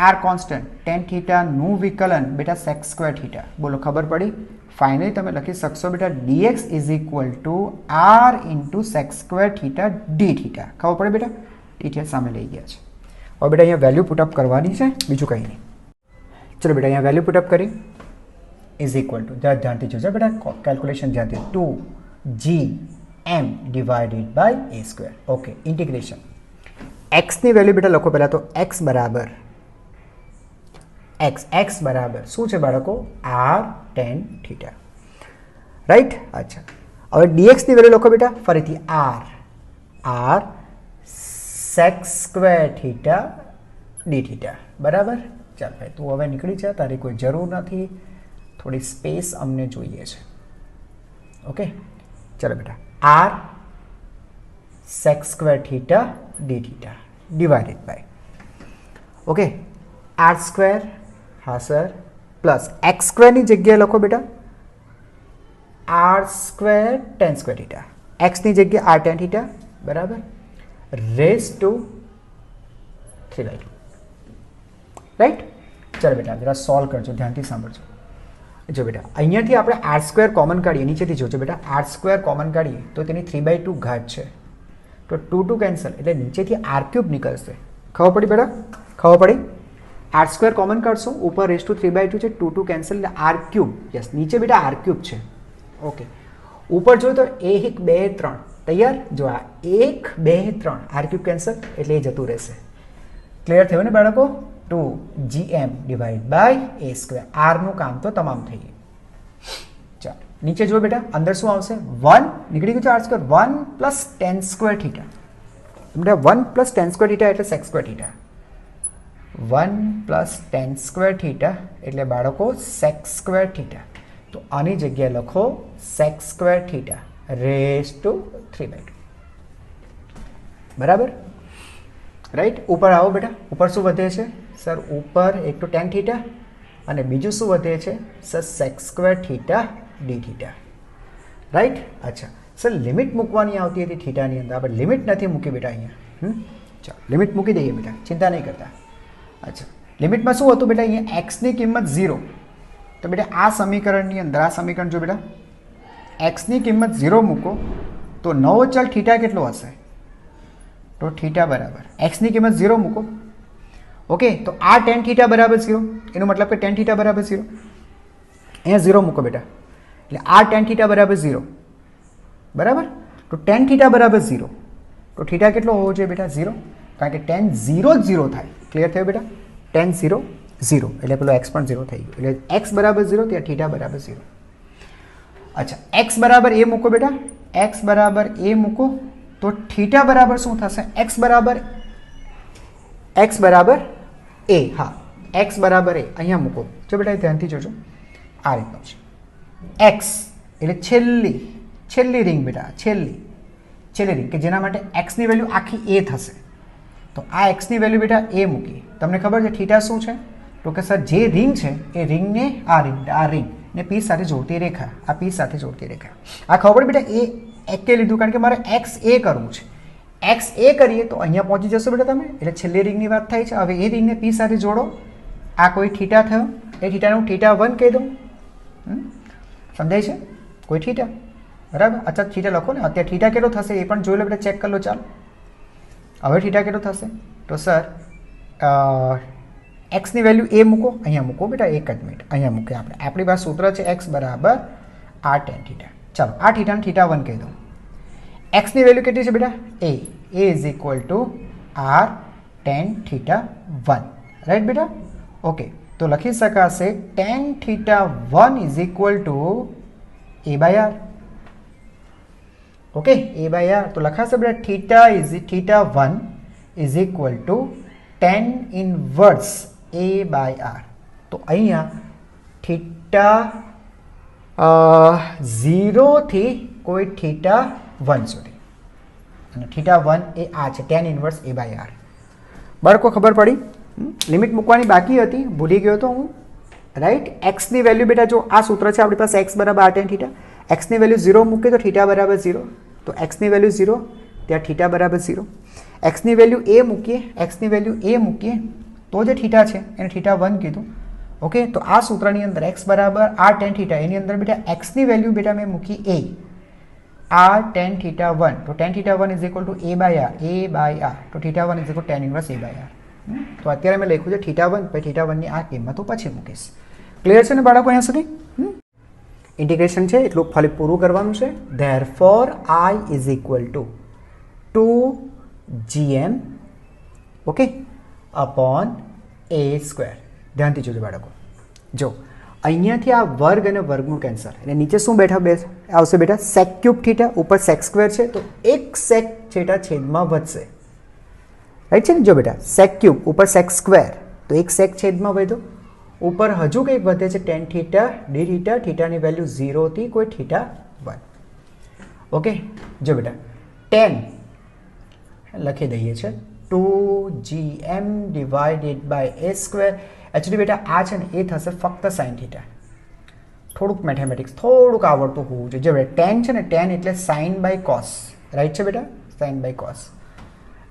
R constant, tan થીટાનું વિકલન બેટા સેક સ્ક્વેર થીટા. બોલો ખબર પડી? ફાઇનલી તમે લખી શકશો બેટા DX is equal to R into sec square theta D theta. ખબર પડે બેટા? ડી થીટા સામે લઈ ગયા છે. હવે બેટા અહીંયા વેલ્યુ પુટઅપ કરવાની છે, બીજું કંઈ નહીં. ચલો બેટા અહીંયા વેલ્યુ પુટઅપ કરી. ઇઝ ઇક્વલ ટુ, ધ્યાનથી જોજો બેટા, કેલ્ક્યુલેશન ધ્યાનથી, 2g m divided by a square. Okay, integration x ની વેલ્યુ બેટા લખો પહેલાં તો x બરાબર x બરાબર શું છે બાળકો? r tan theta, right. અચ્છા, હવે dx ની વેલ્યુ લખો બેટા ફરીથી r sec square theta d theta, બરાબર. ચાલ ભાઈ તું હવે નીકળી જા, તારી કોઈ જરૂર નથી, થોડી સ્પેસ અમને જોઈએ છે. ઓકે, ચાલો બેટા r sec square theta d theta divided by, okay, r square, હા સર, પ્લસ x સ્ક્વેરની જગ્યાએ લખો બેટા r square tan square theta, x ની જગ્યાએ r tan થીટા, બરાબર, રેઝ ટુ 3/2, રાઈટ. ચાલો બેટા જરા સોલ્વ કરજો, ધ્યાનથી સાંભળજો. જો બેટા અહીંયાથી આપણે r સ્ક્વેર કોમન કાઢીએ, નીચેથી જોજો બેટા, r સ્ક્વેર કોમન કાઢીએ તો તેની 3/2 ઘાત છે, તો 2 કેન્સલ એટલે નીચેથી r ક્યુબ નીકળશે. ખબર પડી બેટા? ખબર પડી? r સ્ક્વેર કોમન કાઢશો, ઉપર રેઝ ટુ 3/2 છે, 2 કેન્સલ એટલે r ક્યુબ. યસ, નીચે બેટા r ક્યુબ છે. ઓકે, ઉપર જો તો 1 2 3 તૈયાર. જો આ 1 2 3 r ક્યુબ કેન્સલ એટલે એ જતું રહેશે. ક્લિયર થયું ને બાળકો? 2gm divide by a square. r નું કામ તો તમામ થઈ ગયું. ચાલો નીચે જો બેટા, અંદર શું આવશે? 1 નીકળી ગયું છે, r square 1 plus tan square theta. બેટા 1 પ્લસ tan સ્ક્વેર થીટા એટલે sec square theta, 1 plus tan square theta એટલે બાળકો sec સ્ક્વેર થીટા. તો આની જગ્યાએ લખો sec square theta raise to 3/2, બરાબર, રાઈટ. ઉપર આવો બેટા, ઉપર શું વધે છે સર? ઉપર એક તો tan થીટા અને બીજું શું વધે છે sir? sec square theta d theta, right. અચ્છા સર, લિમિટ મૂકવાની આવતી હતી થીટાની અંદર, આપણે લિમિટ નથી મૂકી બેટા અહીંયા. ચાલો લિમિટ મૂકી દઈએ બેટા, ચિંતા નહીં કરતા. અચ્છા, લિમિટમાં શું હતું બેટા? અહીંયા એક્સની કિંમત 0. તો બેટા આ સમીકરણની અંદર, આ સમીકરણ જો બેટા એક્સની કિંમત 0 મૂકો તો નવો ચલ થીટા કેટલો હશે? તો થીટા બરાબર એક્સની કિંમત 0 મૂકો. ઓકે, તો આ tan થીટા બરાબર 0, એનો મતલબ કે tan થીટા બરાબર 0. અહીંયા 0 મૂકો બેટા, એટલે આ tan થીટા બરાબર 0, બરાબર. તો tan થીટા બરાબર 0, તો થીટા કેટલો હોવો જોઈએ બેટા? 0, કારણ કે tan 0 0 થાય. ક્લિયર થયું બેટા? tan 0 0 એટલે પેલો x પણ 0 થઈ ગયો, એટલે x બરાબર 0 ત્યાં થીટા બરાબર 0. અચ્છા, x બરાબર a મૂકો બેટા, x બરાબર a મૂકો તો થીટા બરાબર શું થશે? x બરાબર a, હા x બરાબર a અહીંયા મૂકો. જો બેટા ધ્યાનથી જોજો, આ રીતનું છે. x એટલે છેલ્લી રિંગ બેટા, છેલ્લી રિંગ કે જેના માટે x ની વેલ્યુ આખી a થશે. તો આ x ની વેલ્યુ બેટા a મૂકી. તમને ખબર છે થીટા શું છે? તો કે સર જે રિંગ છે એ રિંગને આ રિંગ ને પી સાથે જોડતી રેખા, આ પી સાથે જોડતી રેખા. આ ખબર બેટા એ એકે લીધું કારણ કે મારે એક્સ એ કરવું છે. એક્સ એ કરીએ તો અહીંયા પહોંચી જશો બેટા તમે, એટલે છેલ્લી રિંગની વાત થાય છે. હવે એ રિંગને પી સાથે જોડો, આ કોઈ થીટા થયો, એ થીટાનું થીટા 1 કહી દઉં. સમજાય છે? કોઈ થીટા, બરાબર. અચ્છા થીટા લખો ને, અત્યારે થીટા કેટલો થશે એ પણ જોઈ લો બેટા, ચેક કરી લો. ચાલો હવે થીટા કેટલો થશે? તો સર એક્સની વેલ્યુ એ મૂકો, અહીંયા મૂકો બેટા, એક જ મિનિટ અહીંયા મૂકીએ આપણે. આપણી પાસે સૂત્ર છે એક્સ બરાબર r tan થીટા. ચાલો આ થીટાને થીટા 1 કહી દઉં. એક્સની વેલ્યુ કેટલી છે બેટા? a is equal to r tan theta 1, right બેટા? ઓકે, તો લખી શકાશે tan theta 1 is equal to a by r. Okay, a by r તો લખાશે બેટા theta 1 is equal to tan inverse a by r. તો અહીંયા થીટા 0 થી કોઈ થીટા 1 સુધી, અને થીટા 1 એ આ છે tan inverse a by r. બાળકો ખબર પડી? લિમિટ મૂકવાની બાકી હતી, ભૂલી ગયો તો હું, રાઈટ. એક્સની વેલ્યુ બેટા જો આ સૂત્ર છે આપણી પાસે, એક્સ બરાબર r tan થીટા. એક્સની વેલ્યુ 0 મૂકીએ તો થીટા બરાબર 0, તો એક્સની વેલ્યુ 0 ત્યાં થીટા બરાબર 0. એક્સની વેલ્યુ a મૂકીએ તો જે થીટા છે એને થીટા 1 કીધું. ઓકે, તો આ સૂત્રની અંદર x બરાબર r tan થીટા, એની અંદર બેટા એક્સની વેલ્યુ બેટા મેં મૂકી a, r tan થીટા 1, તો tan theta 1 is equal to a by r, તો theta 1 is equal tan inverse a by r. તો અત્યારે મેં લખ્યું છે થીટા 1, પછી થીટા 1 ની આ કિંમતો પછી મૂકીશ. ક્લિયર છે ને બાળકો અહીંયા સુધી? ઇન્ટિગ્રેશન છે એટલું ખાલી પૂરું કરવાનું છે. Therefore I is equal two 2gm okay upon a square. ધ્યાનથી જોજો બાળકો. જો અહીંયાથી આ વર્ગ અને વર્ગનું કેન્સલ અને નીચે શું આવશે બેટા સેક ક્યુબ થીટા, ઉપર સેક સ્ક્વેર છે તો એક સેક થીટા છેદમાં વધશે. રાઈટ છે ને. જો બેટા સેક ક્યુબ ઉપર સેક સ્ક્વેર તો એક સેક છેદમાં વધ્યો, ઉપર હજુ કંઈક વધે છે ટેન થીટા ડી થીટા, થીટાની વેલ્યુ 0 થી કોઈ થીટા 1. ઓકે. જો બેટા 10 લખી દઈએ છે 2gm divided by a square. Actually બેટા આ છે ને એ થશે ફક્ત સાઇન થીટા. થોડુંક મેથેમેટિક્સ થોડુંક આવડતું હોવું જોઈએ. જો બેટા 10 છે ને 10 એટલે સાઇન બાય કોસ. રાઈટ છે બેટા, સાઇન બાય કોસ.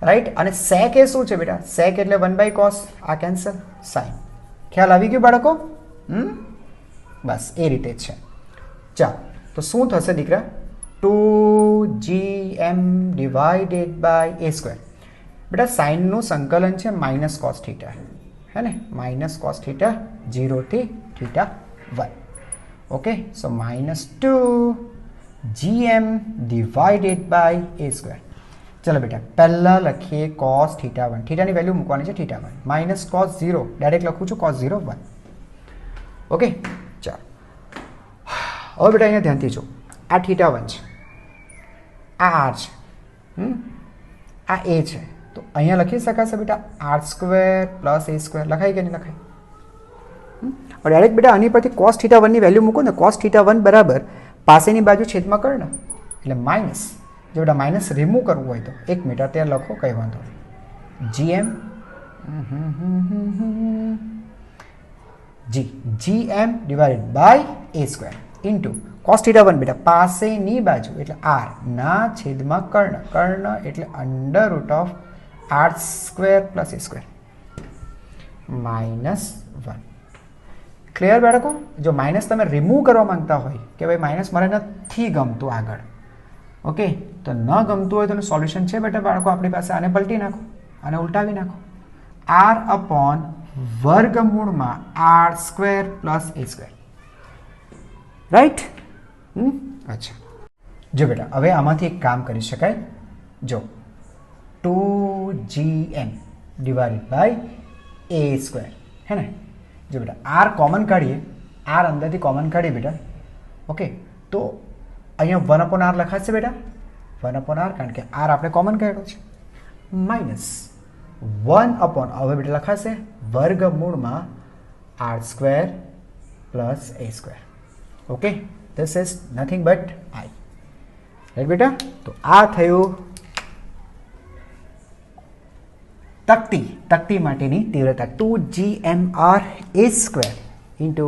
રાઈટ. અને સેક એ શું છે બેટા, સેક એટલે 1 બાય કોસ. આ કેન્સલ, સાઇન. ખ્યાલ આવી ગયું બાળકો? બસ એ રીતે જ છે. ચાલો તો શું થશે દીકરા, 2gm divided by a square. બેટા સાઇનનું સંકલન છે માઇનસ કોસ થીટા, है ना, माइनस कॉस थीटा 0 થી theta 1. Okay. So -2gm divided by a square. चलो बेटा पहला लखीए cos थीटा 1. थीटाની વેલ્યુ મૂકવાની છે थीटा 1 माइनस cos 0 ડાયરેક્ટ લખું છું cos 0 1. ઓકે. ચાલો હવે બેટા અહીંયા ધ્યાનથી જો, આ थीटा 1 છે, આ r છે, આ a છે, તો અહીંયા લખી શકાશે બેટા r square plus a square. લખાય કે નહીં લખાય? ડાયરેક્ટ બેટા આની પરથી cos થીટા 1 ની વેલ્યુ મૂકો ને, cos થીટા 1 બરાબર પાસેની બાજુ છેદમાં કર્ણ એટલે માઇનસ. જો બેટા માઇનસ રિમૂવ કરવું હોય તો 1 મિનિટ અત્યારે લખો, કંઈ વાંધો નહીં. gm divided by a square into cos theta 1 બેટા પાસેની બાજુ એટલે r ના છેદમાં કર્ણ, કર્ણ એટલે under root of r square plus a square -1. Clear બાળકો? જો માઇનસ તમે રિમૂવ કરવા માંગતા હોય કે ભાઈ માઇનસ મારે નથી ગમતું આગળ, ઓકે, તો ન ગમતું હોય તો એનું સોલ્યુશન છે બેટા બાળકો આપણી પાસે. આને પલટી નાખો, આને ઉલટાવી નાખો. r અપોન વર્ગમૂળમાં r square plus a square. Right? અચ્છા. જો બેટા હવે આમાંથી એક કામ કરી શકાય. જો 2gm divided by a square, હે ને. જો બેટા r કોમન કાઢીએ, r અંદરથી કોમન કાઢીએ બેટા, ઓકે, તો અહીંયા 1 અપોન r લખાશે બેટા, 1 અપોન r, કારણ કે r આપણે કોમન કાઢ્યો છે, માઇનસ 1 અપોન હવે બેટા લખાશે વર્ગમૂળમાં r square plus a square. Okay, this is nothing but i. Right બેટા? તો આ થયું તકતી માટેની તીવ્રતા 2gmr a square into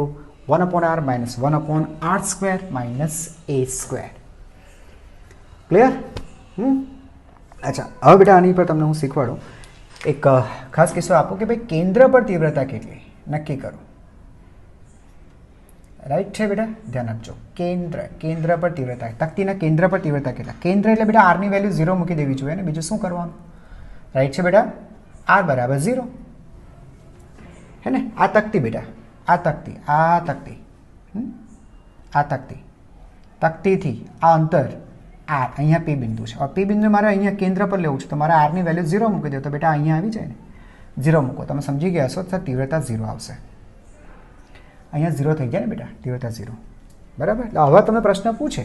1 upon r minus 1 upon r square minus a square. Clear? અચ્છા, હવે બેટા આની પર તમને હું શીખવાડું. એક ખાસ કિસ્સો આપો કે ભાઈ કેન્દ્ર પર તીવ્રતા કેટલી નક્કી કરો. રાઈટ છે બેટા? ધ્યાન આપજો. કેન્દ્ર પર તીવ્રતા, તકતીના કેન્દ્ર પર તીવ્રતા કેટલા? કેન્દ્ર એટલે બેટા r ની વેલ્યુ 0 મૂકી દેવી જોઈએ ને, બીજું શું કરવાનું? રાઈટ છે બેટા? r બરાબર 0, હે ને. આ તકતી બેટા, આ તકતીથી આ અંતર r, અહીંયા p બિંદુ છે. હવે p બિંદુ મારે અહીંયા કેન્દ્ર પર લેવું છે તો મારે r ની વેલ્યુ 0 મૂકી દો તો બેટા અહીંયા આવી જાય ને. 0 મૂકો, તમે સમજી ગયા હશો તો તીવ્રતા 0 આવશે. અહીંયા 0 થઈ જાય ને બેટા, તીવ્રતા 0. બરાબર? એટલે હવે તમને પ્રશ્ન પૂછે,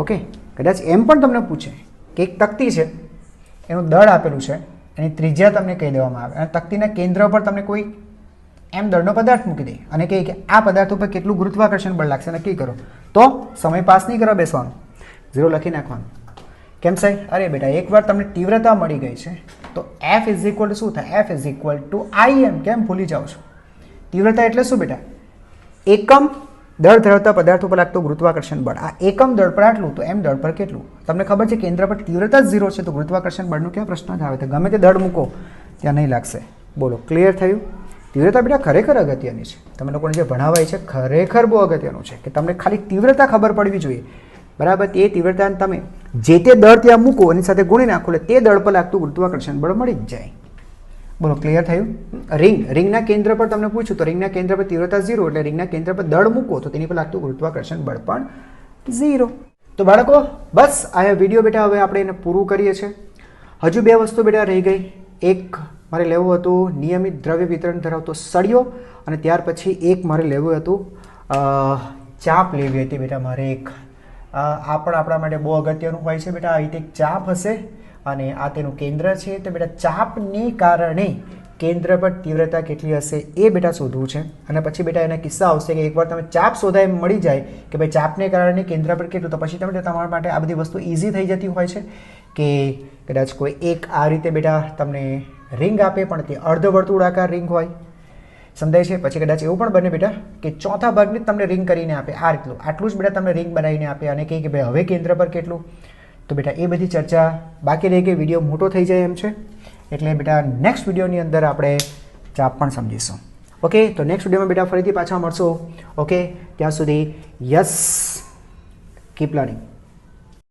ઓકે, કદાચ એમ પણ તમને પૂછે કે એક તકતી છે, એનું દળ આપેલું છે, એની ત્રિજ્યા તમને કહી દેવામાં આવે અને તકતીના કેન્દ્ર પર તમને કોઈ એમ દળનો પદાર્થ મૂકી દે અને કહે કે આ પદાર્થ ઉપર કેટલું ગુરુત્વાકર્ષણ બળ લાગશે નક્કી કરો, તો સમય પાસ નહીં કરવા બેસવાનું, 0 લખી નાખવાનું. કેમ સાહેબ? અરે બેટા એકવાર તમને તીવ્રતા મળી ગઈ છે તો f ઇઝ ઇક્વલ ટુ શું થાય? f is equal two im. કેમ ભૂલી જાઓ છો? તીવ્રતા એટલે શું બેટા? એકમ દળ ધરાવતા પદાર્થ ઉપર લાગતું ગુરુત્વાકર્ષણ બળ. આ એકમ દળ પર આટલું તો એમ દળ પર કેટલું? તમને ખબર છે કેન્દ્ર પર તીવ્રતા જ 0 છે તો ગુરુત્વાકર્ષણ બળનો ક્યાં પ્રશ્ન જ આવે? તો ગમે તે દળ મૂકો ત્યાં નહીં લાગશે. બોલો, ક્લિયર થયું? તીવ્રતા બેટા ખરેખર અગત્યની છે. તમે લોકોને જે ભણાવાય છે ખરેખર બહુ અગત્યનું છે કે તમને ખાલી તીવ્રતા ખબર પડવી જોઈએ. બરાબર? તે તીવ્રતાને તમે જે તે દળ ત્યાં મૂકો એની સાથે ગુણી નાખો એટલે તે દળ પર લાગતું ગુરુત્વાકર્ષણ બળ મળી જ જાય. બોલો ક્લિયર થયું? રિંગના કેન્દ્ર પર તમને પૂછ્યું તો રિંગના કેન્દ્ર પર તીવ્રતા 0 એટલે રિંગના કેન્દ્ર પર દળ મૂકો તો તેની પર લાગતું ગુરુત્વાકર્ષણ બળ પણ 0. તો બાળકો બસ આ વિડીયો બેટા હવે આપણે એને પૂરું કરીએ છીએ. હજુ 2 વસ્તુ બેટા રહી ગઈ. એક મારે લેવું હતું નિયમિત દ્રવ્ય વિતરણ ધરાવતો સળિયો અને ત્યાર પછી એક મારે લેવું હતું ચાપ લેવી હતી બેટા મારે એક. આ પણ આપણા માટે બહુ અગત્યનું હોય છે બેટા. આ રીતે એક ચાપ હશે અને આ તેનું કેન્દ્ર છે. તો બેટા ચાપને કારણે કેન્દ્ર પર તીવ્રતા કેટલી હશે એ બેટા શોધવું છે. અને પછી બેટા એના કિસ્સા આવશે કે એકવાર તમે ચાપ શોધાય મળી જાય કે ભાઈ ચાપને કારણે કેન્દ્ર પર કેટલું, તો પછી તમે તમારા માટે આ બધી વસ્તુ ઇઝી થઈ જતી હોય છે કે કદાચ કોઈ એક આ રીતે બેટા તમને રિંગ આપે પણ તે અર્ધવર્તુળાકાર રિંગ હોય, સમજાય છે. પછી કદાચ એવું પણ બને બેટા કે ચોથા ભાગને જ તમને રિંગ કરીને આપે, આ રીતનું આટલું જ બેટા તમને રિંગ બનાવીને આપે અને કહે કે ભાઈ હવે કેન્દ્ર પર કેટલું. તો બેટા એ બધી ચર્ચા બાકી રહી ગઈ, વિડીયો મોટો થઈ જાય એમ છે. એટલે બેટા નેક્સ્ટ વિડીયોની અંદર આપણે ચાપ પણ સમજીશું. ઓકે, તો નેક્સ્ટ વિડીયોમાં બેટા ફરીથી પાછા મળશો. ઓકે, ત્યાં સુધી યસ, કીપ લર્નિંગ.